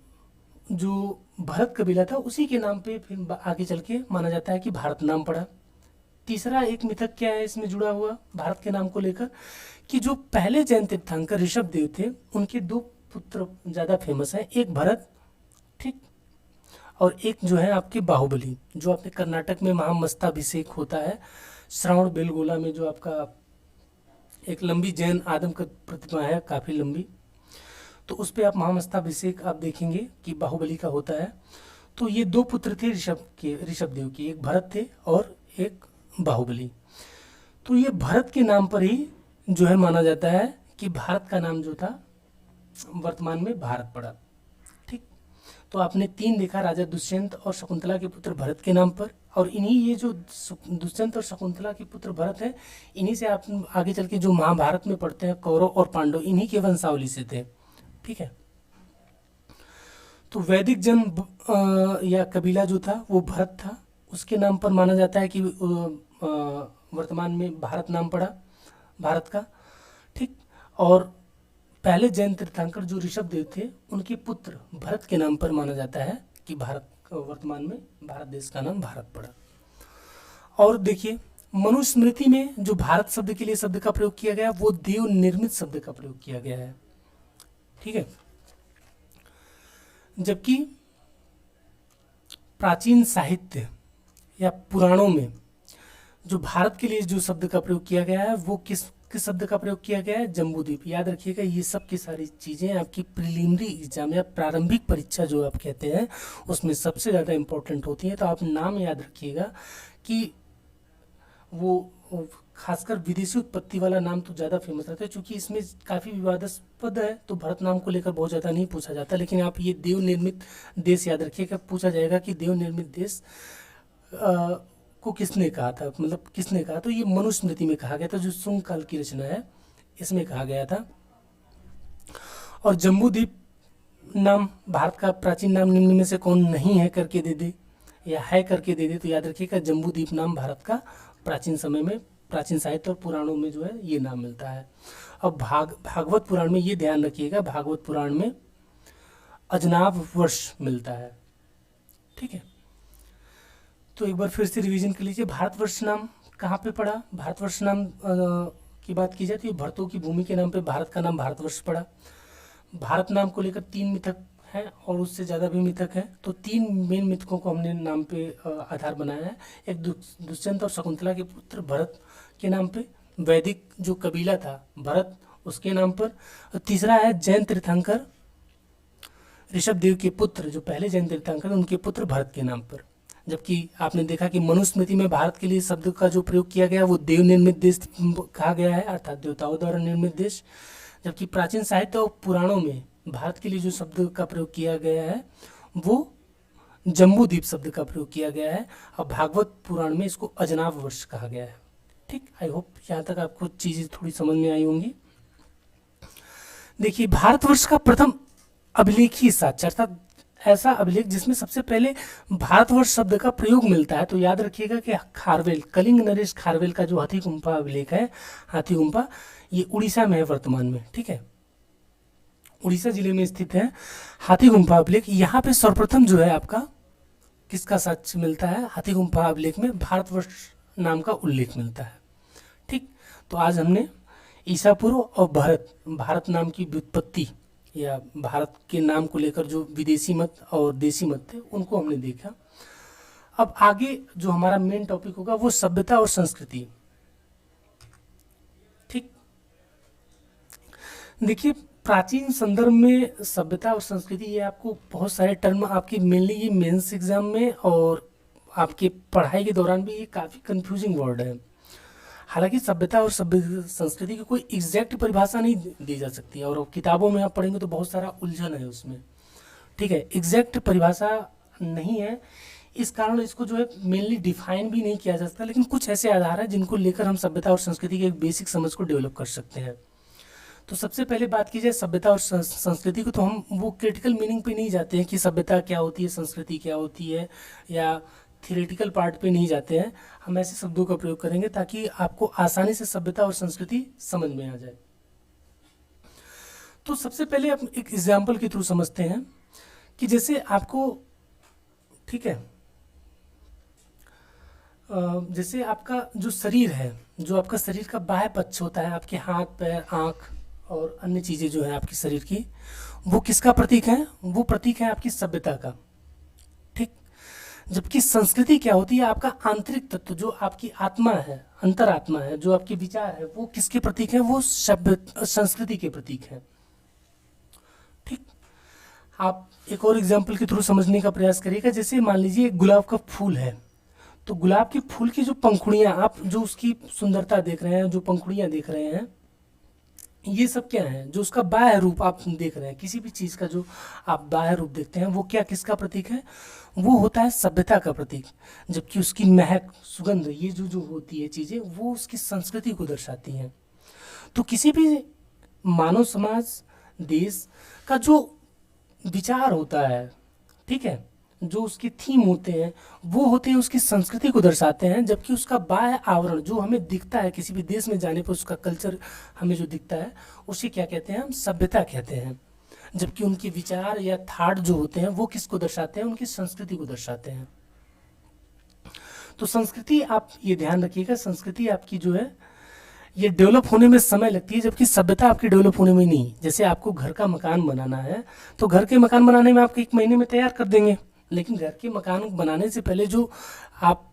Speaker 1: जो भरत कबीला था उसी के नाम पे फिर आगे चल के माना जाता है कि भारत नाम पड़ा। तीसरा एक मिथक क्या है इसमें जुड़ा हुआ भारत के नाम को लेकर, कि जो पहले जैन तीर्थंकर ऋषभ देव थे उनके दो पुत्र ज़्यादा फेमस हैं, एक भरत, ठीक, और एक जो है आपके बाहुबली, जो आपने कर्नाटक में महामस्ताभिषेक होता है श्रावण बेलगोला में, जो आपका एक लंबी जैन आदम का प्रतिमा है काफ़ी लंबी, तो उस पर आप महामस्ताभिषेक आप देखेंगे कि बाहुबली का होता है। तो ये दो पुत्र थे ऋषभ देव के, एक भरत थे और एक बाहुबली। तो ये भरत के नाम पर ही जो है माना जाता है कि भारत का नाम जो था वर्तमान में भारत पड़ा। ठीक, तो आपने तीन देखा, राजा दुष्यंत और शकुंतला के पुत्र भरत के नाम पर, और इन्हीं ये जो दुष्यंत और शकुंतला के पुत्र भरत हैं, इन्हीं से आप आगे चल के जो महाभारत में पढ़ते हैं कौरव और पांडव, इन्हीं के वंशावली से थे। ठीक है, तो वैदिक जन्म या कबीला जो था वो भरत था, उसके नाम पर माना जाता है कि वर्तमान में भारत नाम पड़ा भारत का। ठीक। और पहले जैन तीर्थंकर जो ऋषभदेव थे उनके पुत्र भरत के नाम पर माना जाता है कि भारत वर्तमान में भारत देश का नाम भारत पड़ा। और देखिए मनुस्मृति में जो भारत शब्द के लिए शब्द का प्रयोग किया गया वो देव निर्मित शब्द का प्रयोग किया गया है। ठीक है। जबकि प्राचीन साहित्य या पुराणों में जो भारत के लिए जो शब्द का प्रयोग किया गया है वो किस शब्द का प्रयोग किया गया है? जम्बूद्वीप। याद रखिएगा ये सब की सारी चीज़ें आपकी प्रीलिमिनरी एग्जाम या प्रारंभिक परीक्षा जो आप कहते हैं उसमें सबसे ज़्यादा इम्पोर्टेंट होती है। तो आप नाम याद रखिएगा कि वो खासकर विदेशी उत्पत्ति वाला नाम तो ज़्यादा फेमस रहता है, क्योंकि इसमें काफ़ी विवादास्पद है तो भरत नाम को लेकर बहुत ज़्यादा नहीं पूछा जाता। लेकिन आप ये देव निर्मित देश याद रखिएगा, पूछा जाएगा कि देव निर्मित देश को किसने कहा था, मतलब किसने कहा? तो ये मनुस्मृति में कहा गया था, जो शुंग काल की रचना है इसमें कहा गया था। और जम्बूद्वीप नाम भारत का प्राचीन नाम निम्न में से कौन नहीं है करके दे दे या है करके दे दे, तो याद रखिएगा जम्बूद्वीप नाम भारत का प्राचीन समय में प्राचीन साहित्य और पुराणों में जो है ये नाम मिलता है। अब भागवत पुराण में ये ध्यान रखिएगा, भागवत पुराण में अजनाभ वर्ष मिलता है। ठीक है। तो एक बार फिर से रिवीजन कर लीजिए, भारतवर्ष नाम कहाँ पे पड़ा? भारतवर्ष नाम की बात की जाए तो भरतों की भूमि के नाम पे भारत का नाम भारतवर्ष पड़ा। भारत नाम को लेकर 3 मिथक हैं और उससे ज़्यादा भी मिथक हैं। तो 3 मेन मिथकों को हमने नाम पे आधार बनाया है। एक दुष्यंत और शकुंतला के पुत्र भरत के नाम पे, वैदिक जो कबीला था भरत उसके नाम पर, और तीसरा है जैन तीर्थंकर ऋषभदेव के पुत्र, जो पहले जैन तीर्थंकर उनके पुत्र भरत के नाम पर। जबकि आपने देखा कि मनुस्मृति में भारत के लिए शब्द का जो प्रयोग किया गया वो देव निर्मित देश कहा गया है, अर्थात देवताओं द्वारा निर्मित देश। जबकि प्राचीन साहित्य और पुराणों में भारत के लिए जो शब्द का प्रयोग किया गया है वो जम्बूद्वीप शब्द का प्रयोग किया गया है, और भागवत पुराण में इसको अजनाभ वर्ष कहा गया है। ठीक। आई होप यहाँ तक आपको चीज़ें थोड़ी समझ में आई होंगी। देखिए भारतवर्ष का प्रथम अभिलेखी साक्ष्य, अर्थात ऐसा अभिलेख जिसमें सबसे पहले भारतवर्ष शब्द का प्रयोग मिलता है, तो याद रखिएगा कि खारवेल, कलिंग नरेश खारवेल का जो हाथी गुम्फा अभिलेख है, हाथी गुम्फा, ये उड़ीसा में है वर्तमान में। ठीक है। उड़ीसा जिले में स्थित है हाथी गुम्फा अभिलेख। यहाँ पे सर्वप्रथम जो है आपका किसका साक्ष्य मिलता है? हाथी गुम्फा अभिलेख में भारतवर्ष नाम का उल्लेख मिलता है। ठीक। तो आज हमने ईसा पूर्व और भारत नाम की व्युत्पत्ति या भारत के नाम को लेकर जो विदेशी मत और देशी मत थे उनको हमने देखा। अब आगे जो हमारा मेन टॉपिक होगा वो सभ्यता और संस्कृति। ठीक। देखिए प्राचीन संदर्भ में सभ्यता और संस्कृति, ये आपको बहुत सारे टर्म आपकी मेनली ये मेंस एग्जाम में और आपके पढ़ाई के दौरान भी ये काफ़ी कंफ्यूजिंग वर्ड है। हालांकि सभ्यता और संस्कृति की कोई एग्जैक्ट परिभाषा नहीं दी जा सकती, और किताबों में आप पढ़ेंगे तो बहुत सारा उलझन है उसमें। ठीक है। एग्जैक्ट परिभाषा नहीं है, इस कारण इसको जो है मेनली डिफाइन भी नहीं किया जा सकता, लेकिन कुछ ऐसे आधार हैं जिनको लेकर हम सभ्यता और संस्कृति की एक बेसिक समझ को डेवलप कर सकते हैं। तो सबसे पहले बात की जाए सभ्यता और संस्कृति को, तो हम वो क्रिटिकल मीनिंग पे नहीं जाते हैं कि सभ्यता क्या होती है, संस्कृति क्या होती है, या थियोरेटिकल पार्ट पे नहीं जाते हैं। हम ऐसे शब्दों का प्रयोग करेंगे ताकि आपको आसानी से सभ्यता और संस्कृति समझ में आ जाए। तो सबसे पहले आप एक एग्जाम्पल के थ्रू समझते हैं कि जैसे आपको, ठीक है, जैसे आपका जो शरीर है, जो आपका शरीर का बाह्य पक्ष होता है, आपके हाथ पैर आँख और अन्य चीज़ें जो है आपके शरीर की, वो किसका प्रतीक है? वो प्रतीक है आपकी सभ्यता का। ठीक। जबकि संस्कृति क्या होती है? आपका आंतरिक तत्व, जो आपकी आत्मा है, अंतरात्मा है, जो आपके विचार है, वो किसके प्रतीक है? वो संस्कृति के प्रतीक है। ठीक। आप एक और एग्जाम्पल के थ्रू समझने का प्रयास करिएगा। जैसे मान लीजिए एक गुलाब का फूल है, तो गुलाब के फूल की जो पंखुड़ियाँ, आप जो उसकी सुंदरता देख रहे हैं, जो पंखुड़ियाँ देख रहे हैं, ये सब क्या है? जो उसका बाह्य रूप आप देख रहे हैं, किसी भी चीज़ का जो आप बाह्य रूप देखते हैं, वो क्या किसका प्रतीक है? वो होता है सभ्यता का प्रतीक। जबकि उसकी महक, सुगंध, ये जो जो होती है चीज़ें, वो उसकी संस्कृति को दर्शाती हैं। तो किसी भी मानव समाज, देश का जो विचार होता है, ठीक है। जो उसके थीम होते हैं वो होते हैं उसकी संस्कृति को दर्शाते हैं, जबकि उसका बाह्य आवरण जो हमें दिखता है किसी भी देश में जाने पर उसका कल्चर हमें जो दिखता है उसे क्या कहते हैं, हम सभ्यता कहते हैं। जबकि उनके विचार या थाट जो होते हैं वो किसको दर्शाते हैं, उनकी संस्कृति को दर्शाते हैं। तो संस्कृति, आप ये ध्यान रखिएगा, संस्कृति आपकी जो है ये डेवलप होने में समय लगती है, जबकि सभ्यता आपकी डेवलप होने में नहीं। जैसे आपको घर का मकान बनाना है तो घर के मकान बनाने में आप 1 महीने में तैयार कर देंगे, लेकिन घर के मकान बनाने से पहले जो आप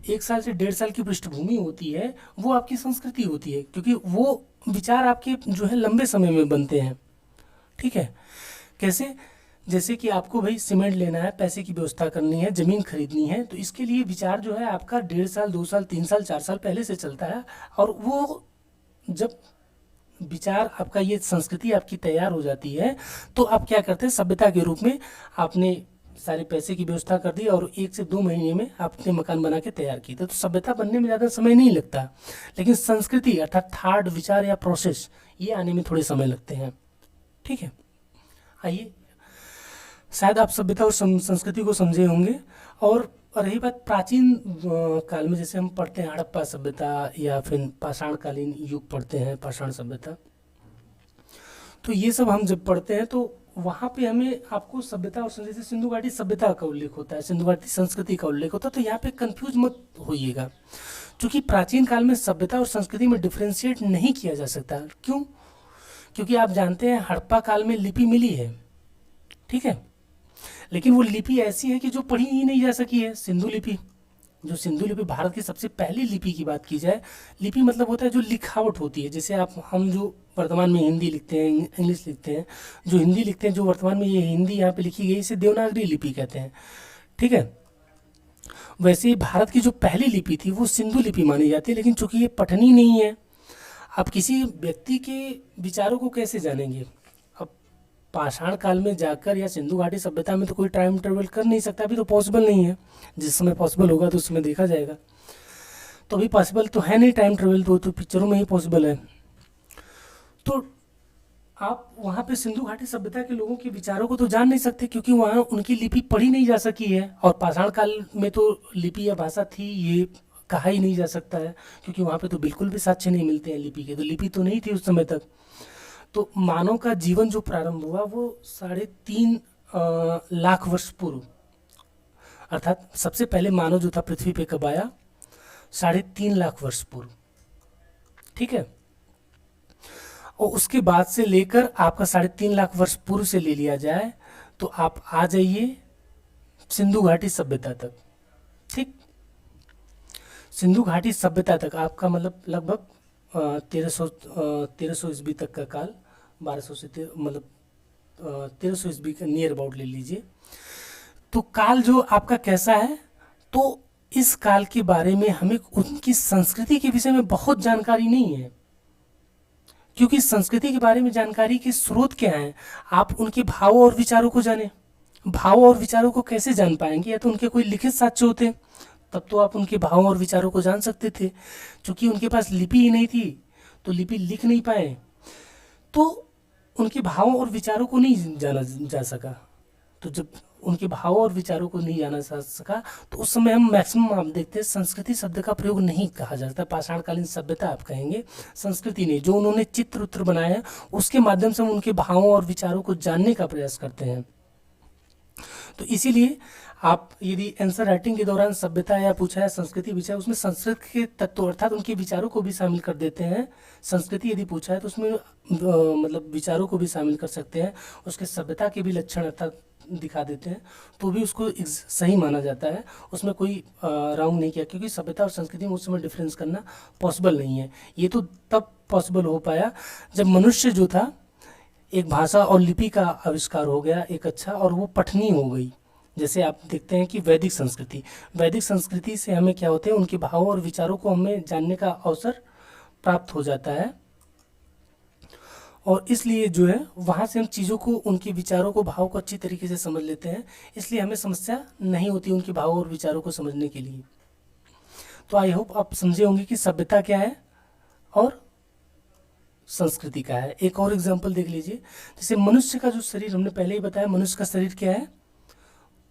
Speaker 1: 1 साल से 1.5 साल की पृष्ठभूमि होती है वो आपकी संस्कृति होती है, क्योंकि वो विचार आपके जो है लंबे समय में बनते हैं। ठीक है। कैसे? जैसे कि आपको भाई सीमेंट लेना है, पैसे की व्यवस्था करनी है, ज़मीन खरीदनी है, तो इसके लिए विचार जो है आपका 1.5 साल, 2 साल, 3 साल, 4 साल पहले से चलता है। और वो जब विचार आपका, ये संस्कृति आपकी तैयार हो जाती है तो आप क्या करते हैं, सभ्यता के रूप में आपने सारे पैसे की व्यवस्था कर दी और 1 से 2 महीने में आपने मकान बना के तैयार की। तो सभ्यता बनने में ज़्यादा समय नहीं लगता, लेकिन संस्कृति अर्थात थाट, विचार या प्रोसेस, ये आने में थोड़े समय लगते हैं। ठीक है। आइए, शायद आप सभ्यता और संस्कृति को समझे होंगे। और रही बात प्राचीन काल में, जैसे हम पढ़ते हैं हड़प्पा सभ्यता या फिर पाषाणकालीन युग पढ़ते हैं, पाषाण सभ्यता, तो ये सब हम जब पढ़ते हैं तो वहाँ पे हमें आपको सभ्यता और जैसे सिंधु घाटी सभ्यता का उल्लेख होता है, सिंधु घाटी संस्कृति का उल्लेख होता है, तो यहाँ पे कंफ्यूज मत होइएगा, क्योंकि प्राचीन काल में सभ्यता और संस्कृति में डिफ्रेंशिएट नहीं किया जा सकता। क्यों? क्योंकि आप जानते हैं हड़प्पा काल में लिपि मिली है, ठीक है, लेकिन वो लिपि ऐसी है कि जो पढ़ी ही नहीं जा सकी है। सिंधु लिपि, जो सिंधु लिपि भारत की सबसे पहली लिपि की बात की जाए, लिपि मतलब होता है जो लिखावट होती है। जैसे आप, हम जो वर्तमान में हिंदी लिखते हैं, इंग्लिश लिखते हैं, जो हिंदी लिखते हैं, जो वर्तमान में ये हिंदी यहाँ पे लिखी गई, इसे देवनागरी लिपि कहते हैं। ठीक है। वैसे ही भारत की जो पहली लिपि थी वो सिंधु लिपि मानी जाती है, लेकिन चूंकि ये पठनी नहीं है, आप किसी व्यक्ति के विचारों को कैसे जानेंगे? अब पाषाण काल में जाकर या सिंधु घाटी सभ्यता में तो कोई टाइम ट्रेवल कर नहीं सकता, अभी तो पॉसिबल नहीं है। जिस समय पॉसिबल होगा तो उस समय देखा जाएगा। तो अभी पॉसिबल तो है नहीं टाइम ट्रेवल, तो पिक्चरों में ही पॉसिबल है। तो आप वहाँ पे सिंधु घाटी सभ्यता के लोगों के विचारों को तो जान नहीं सकते, क्योंकि वहाँ उनकी लिपि पढ़ी नहीं जा सकी है। और पाषाण काल में तो लिपि या भाषा थी ये कहा ही नहीं जा सकता है, क्योंकि वहाँ पे तो बिल्कुल भी साक्ष्य नहीं मिलते हैं लिपि के, तो लिपि तो नहीं थी उस समय तक। तो मानव का जीवन जो प्रारंभ हुआ वो 3.5 लाख वर्ष पूर्व, अर्थात सबसे पहले मानव जो था पृथ्वी पे कब आया, 3.5 लाख वर्ष पूर्व। ठीक है। और उसके बाद से लेकर आपका 3.5 लाख वर्ष पूर्व से ले लिया जाए तो आप आ जाइए सिंधु घाटी सभ्यता तक। ठीक। सिंधु घाटी सभ्यता तक आपका मतलब लगभग 1300 ईस्वी तक का काल, 1200 से मतलब 1300 ईस्वी का नियर अबाउट ले लीजिए। तो काल जो आपका कैसा है, तो इस काल के बारे में हमें उनकी संस्कृति के विषय में बहुत जानकारी नहीं है, क्योंकि संस्कृति के बारे में जानकारी के स्रोत क्या हैं? आप उनके भाव और विचारों को जाने। भाव और विचारों को कैसे जान पाएंगे? या तो उनके कोई लिखित साक्ष्य होते, तब तो आप उनके भाव और विचारों को जान सकते थे। क्योंकि उनके पास लिपि ही नहीं थी तो लिपि लिख नहीं पाए, तो उनके भाव और विचारों को नहीं जाना जा सका। तो जब उनके भाव और विचारों को नहीं जाना जा सका तो उस समय हम मैक्सिमम आप देखते हैं संस्कृति शब्द का प्रयोग नहीं कहा जाता। पाषाणकालीन सभ्यता आप कहेंगे, संस्कृति नहीं। जो उन्होंने चित्र उत्र बनाए हैं उसके माध्यम से हम उनके भावों और विचारों को जानने का प्रयास करते हैं। तो इसीलिए आप यदि आंसर राइटिंग के दौरान सभ्यता या पूछा है संस्कृति पूछा है, उसमें संस्कृत के तत्व अर्थात उनके विचारों को भी शामिल कर देते हैं। संस्कृति यदि पूछा है तो उसमें मतलब विचारों को भी शामिल कर सकते हैं, उसके सभ्यता के भी लक्षण अर्थात दिखा देते हैं, तो भी उसको सही माना जाता है। उसमें कोई रॉन्ग नहीं किया, क्योंकि सभ्यता और संस्कृति में उस समय डिफरेंस करना पॉसिबल नहीं है। ये तो तब पॉसिबल हो पाया जब मनुष्य जो था, एक भाषा और लिपि का आविष्कार हो गया एक अच्छा, और वो पठनीय हो गई। जैसे आप देखते हैं कि वैदिक संस्कृति से हमें क्या होते हैं, उनके भाव और विचारों को हमें जानने का अवसर प्राप्त हो जाता है। और इसलिए जो है वहाँ से हम चीज़ों को, उनके विचारों को, भाव को अच्छी तरीके से समझ लेते हैं, इसलिए हमें समस्या नहीं होती उनके भाव और विचारों को समझने के लिए। तो आई होप आप समझे होंगे कि सभ्यता क्या है और संस्कृति का है। एक और एग्जाम्पल देख लीजिए, जैसे मनुष्य का जो शरीर, हमने पहले ही बताया मनुष्य का शरीर क्या है,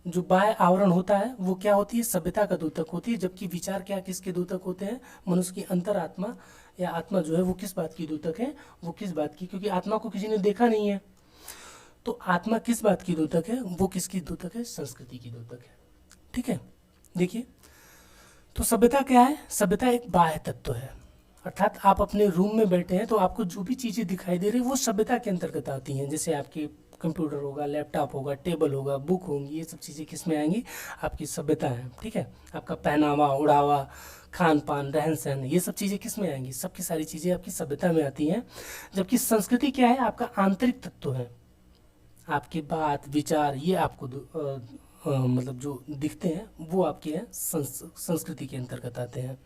Speaker 1: जो बाह्य आवरण होता है वो क्या होती है, सभ्यता का द्योतक होती है, जबकि विचार क्या किसके द्योतक होते हैं, मनुष्य की अंतरात्मा या आत्मा जो है वो किस बात की द्योतक है, वो किस बात की, क्योंकि आत्मा को किसी ने देखा नहीं है, तो आत्मा किस बात की द्योतक है, वो किसकी द्योतक है, संस्कृति की द्योतक है। ठीक है, देखिए तो सभ्यता क्या है, सभ्यता एक बाह्य तत्व है, अर्थात आप अपने रूम में बैठे हैं तो आपको जो भी चीज़ें दिखाई दे रही है वो सभ्यता के अंतर्गत आती हैं, जैसे आपके कंप्यूटर होगा, लैपटॉप होगा, टेबल होगा, बुक होंगी, ये सब चीज़ें किस में आएंगी, आपकी सभ्यता है। ठीक है, आपका पहनावा ओढ़ावा, खान पान, रहन सहन, ये सब चीज़ें किस में आएंगी, सबकी सारी चीज़ें आपकी सभ्यता में आती हैं। जबकि संस्कृति क्या है, आपका आंतरिक तत्व है, आपके बात विचार ये आपको मतलब जो दिखते हैं वो आपके हैं संस्कृति के अंतर्गत आते हैं।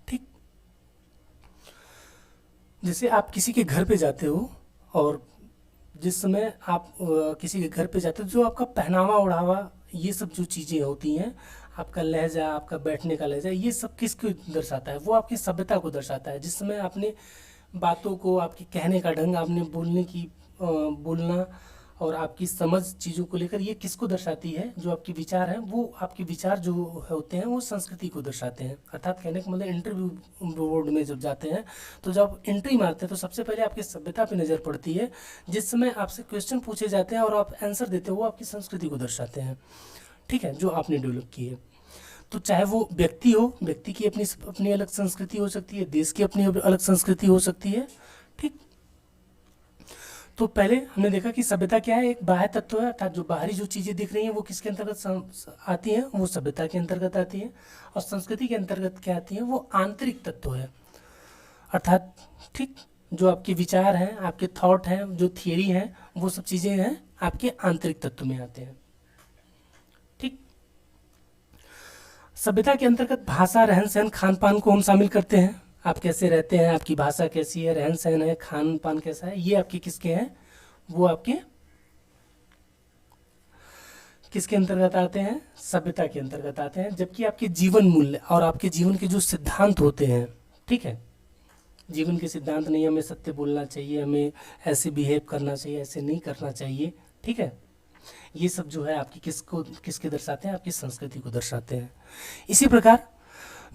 Speaker 1: ठीक, जैसे आप किसी के घर पे जाते हो और जिस समय आप किसी के घर पे जाते हो, जो आपका पहनावा ओढ़ावा ये सब जो चीज़ें होती हैं, आपका लहजा, आपका बैठने का लहजा, ये सब किसको दर्शाता है, वो आपकी सभ्यता को दर्शाता है। जिस समय आपने बातों को, आपके कहने का ढंग, आपने बोलने की बोलना और आपकी समझ चीज़ों को लेकर, ये किसको दर्शाती है, जो आपके विचार हैं, वो आपके विचार जो होते हैं वो संस्कृति को दर्शाते हैं। अर्थात कहने का मतलब इंटरव्यू बोर्ड में जब जाते हैं तो जब एंट्री मारते हैं तो सबसे पहले आपकी सभ्यता पे नज़र पड़ती है। जिस समय आपसे क्वेश्चन पूछे जाते हैं और आप आंसर देते हो वो आपकी संस्कृति को दर्शाते हैं। ठीक है, जो आपने डेवलप की है। तो चाहे वो व्यक्ति हो, व्यक्ति की अपनी अपनी अलग संस्कृति हो सकती है, देश की अपनी अलग संस्कृति हो सकती है। ठीक, तो पहले हमने देखा कि सभ्यता क्या है, एक बाह्य तत्व है, अर्थात जो बाहरी जो चीज़ें दिख रही हैं वो किसके अंतर्गत आती हैं, वो सभ्यता के अंतर्गत आती हैं। और संस्कृति के अंतर्गत क्या आती है, वो आंतरिक तत्व है, अर्थात ठीक जो आपके विचार हैं, आपके थॉट हैं, जो थियरी हैं, वो सब चीज़ें हैं आपके आंतरिक तत्व में आते हैं। ठीक, सभ्यता के अंतर्गत भाषा, रहन सहन, खान पान को हम शामिल करते हैं। आप कैसे रहते हैं, आपकी भाषा कैसी है, रहन सहन है, खान पान कैसा है, ये आपके किसके हैं, वो आपके किसके अंतर्गत आते हैं, सभ्यता के अंतर्गत आते हैं। जबकि आपके जीवन मूल्य और आपके जीवन के जो सिद्धांत होते हैं, ठीक है, जीवन के सिद्धांत नहीं, हमें सत्य बोलना चाहिए, हमें ऐसे बिहेव करना चाहिए, ऐसे नहीं करना चाहिए, ठीक है, ये सब जो है आपकी किसके दर्शाते हैं, आपकी संस्कृति को दर्शाते हैं। इसी प्रकार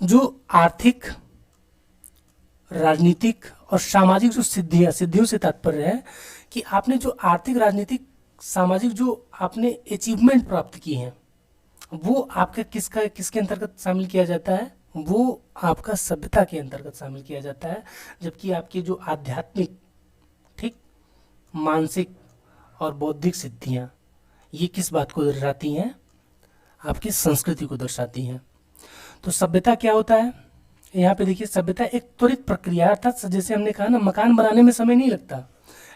Speaker 1: जो आर्थिक, राजनीतिक और सामाजिक जो सिद्धियों से तात्पर्य है कि आपने जो आर्थिक, राजनीतिक, सामाजिक जो आपने अचीवमेंट प्राप्त की हैं, वो आपके किसके अंतर्गत शामिल किया जाता है, वो आपका सभ्यता के अंतर्गत शामिल किया जाता है। जबकि आपकी जो आध्यात्मिक, ठीक, मानसिक और बौद्धिक सिद्धियाँ, ये किस बात को दर्शाती हैं, आपकी संस्कृति को दर्शाती हैं। तो सभ्यता क्या होता है, यहाँ पे देखिए, सभ्यता एक त्वरित प्रक्रिया, अर्थात जैसे हमने कहा ना, मकान बनाने में समय नहीं लगता,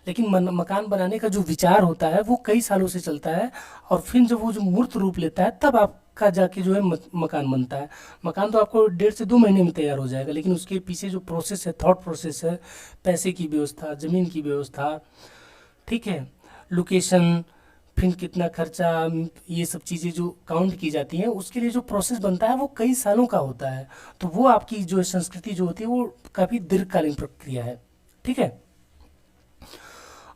Speaker 1: लेकिन मकान बनाने का जो विचार होता है वो कई सालों से चलता है, और फिर जब वो जो मूर्त रूप लेता है तब आपका जाके जो है मकान बनता है। मकान तो आपको 1.5 से 2 महीने में तैयार हो जाएगा, लेकिन उसके पीछे जो प्रोसेस है, थॉट प्रोसेस है, पैसे की व्यवस्था, ज़मीन की व्यवस्था, ठीक है, लोकेशन, फिर कितना खर्चा, ये सब चीज़ें जो काउंट की जाती हैं, उसके लिए जो प्रोसेस बनता है वो कई सालों का होता है। तो वो आपकी जो संस्कृति जो होती है वो काफ़ी दीर्घकालीन प्रक्रिया है। ठीक है,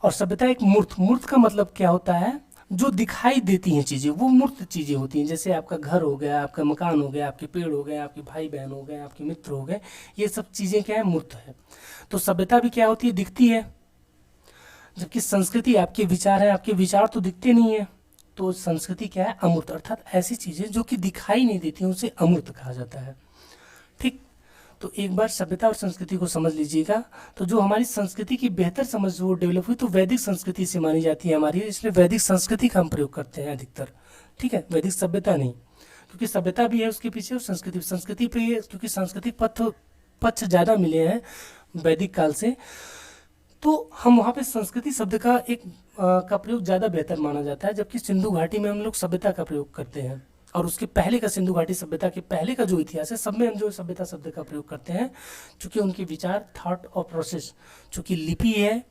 Speaker 1: और सभ्यता एक मूर्त का मतलब क्या होता है, जो दिखाई देती हैं चीज़ें, वो मूर्त चीज़ें होती हैं। जैसे आपका घर हो गया, आपका मकान हो गया, आपके पेड़ हो गए, आपके भाई बहन हो गए, आपके मित्र हो गए, ये सब चीज़ें क्या है, मूर्त है। तो सभ्यता भी क्या होती है, दिखती है। जबकि संस्कृति आपके विचार है, आपके विचार तो दिखते नहीं है। तो संस्कृति क्या है, अमूर्त, अर्थात ऐसी चीज़ें जो कि दिखाई नहीं देती, उसे अमूर्त कहा जाता है। ठीक, तो एक बार सभ्यता और संस्कृति को समझ लीजिएगा। तो जो हमारी संस्कृति की बेहतर समझ जो डेवलप हुई तो वैदिक संस्कृति से मानी जाती है हमारी, इसलिए वैदिक संस्कृति का हम प्रयोग करते हैं अधिकतर। ठीक है, वैदिक सभ्यता नहीं, क्योंकि सभ्यता भी है उसके पीछे और संस्कृति पे, क्योंकि सांस्कृतिक पक्ष ज़्यादा मिले हैं वैदिक काल से, तो हम वहाँ पे संस्कृति शब्द का का प्रयोग ज़्यादा बेहतर माना जाता है। जबकि सिंधु घाटी में हम लोग सभ्यता का प्रयोग करते हैं, और उसके पहले का, सिंधु घाटी सभ्यता के पहले का जो इतिहास है, सब में हम जो सभ्यता शब्द का प्रयोग करते हैं, चूँकि उनके विचार, थॉट और प्रोसेस, चूँकि लिपि है,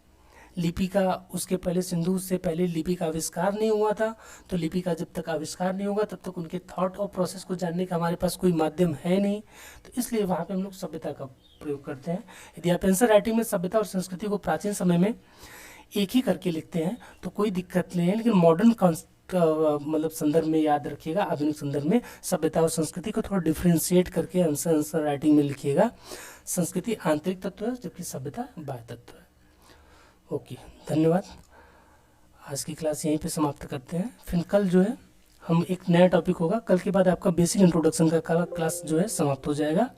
Speaker 1: लिपि का उसके पहले, सिंधु से पहले लिपि का आविष्कार नहीं हुआ था, तो लिपि का जब तक आविष्कार नहीं होगा तब तक उनके थॉट और प्रोसेस को जानने का हमारे पास कोई माध्यम है नहीं, तो इसलिए वहाँ पे हम लोग सभ्यता का प्रयोग करते हैं। यदि आप एंसर राइटिंग में सभ्यता और संस्कृति को प्राचीन समय में एक ही करके लिखते हैं तो कोई दिक्कत नहीं है, लेकिन मॉडर्न मतलब संदर्भ में याद रखिएगा, आधुनिक संदर्भ में सभ्यता और संस्कृति को थोड़ा डिफ्रेंशिएट करके आंसर राइटिंग में लिखिएगा। संस्कृति आंतरिक तत्व है जबकि सभ्यता बाह्य तत्व है। ओके, धन्यवाद। आज की क्लास यहीं पे समाप्त करते हैं। फिर कल जो है हम एक नया टॉपिक होगा, कल के बाद आपका बेसिक इंट्रोडक्शन का क्लास जो है समाप्त हो जाएगा।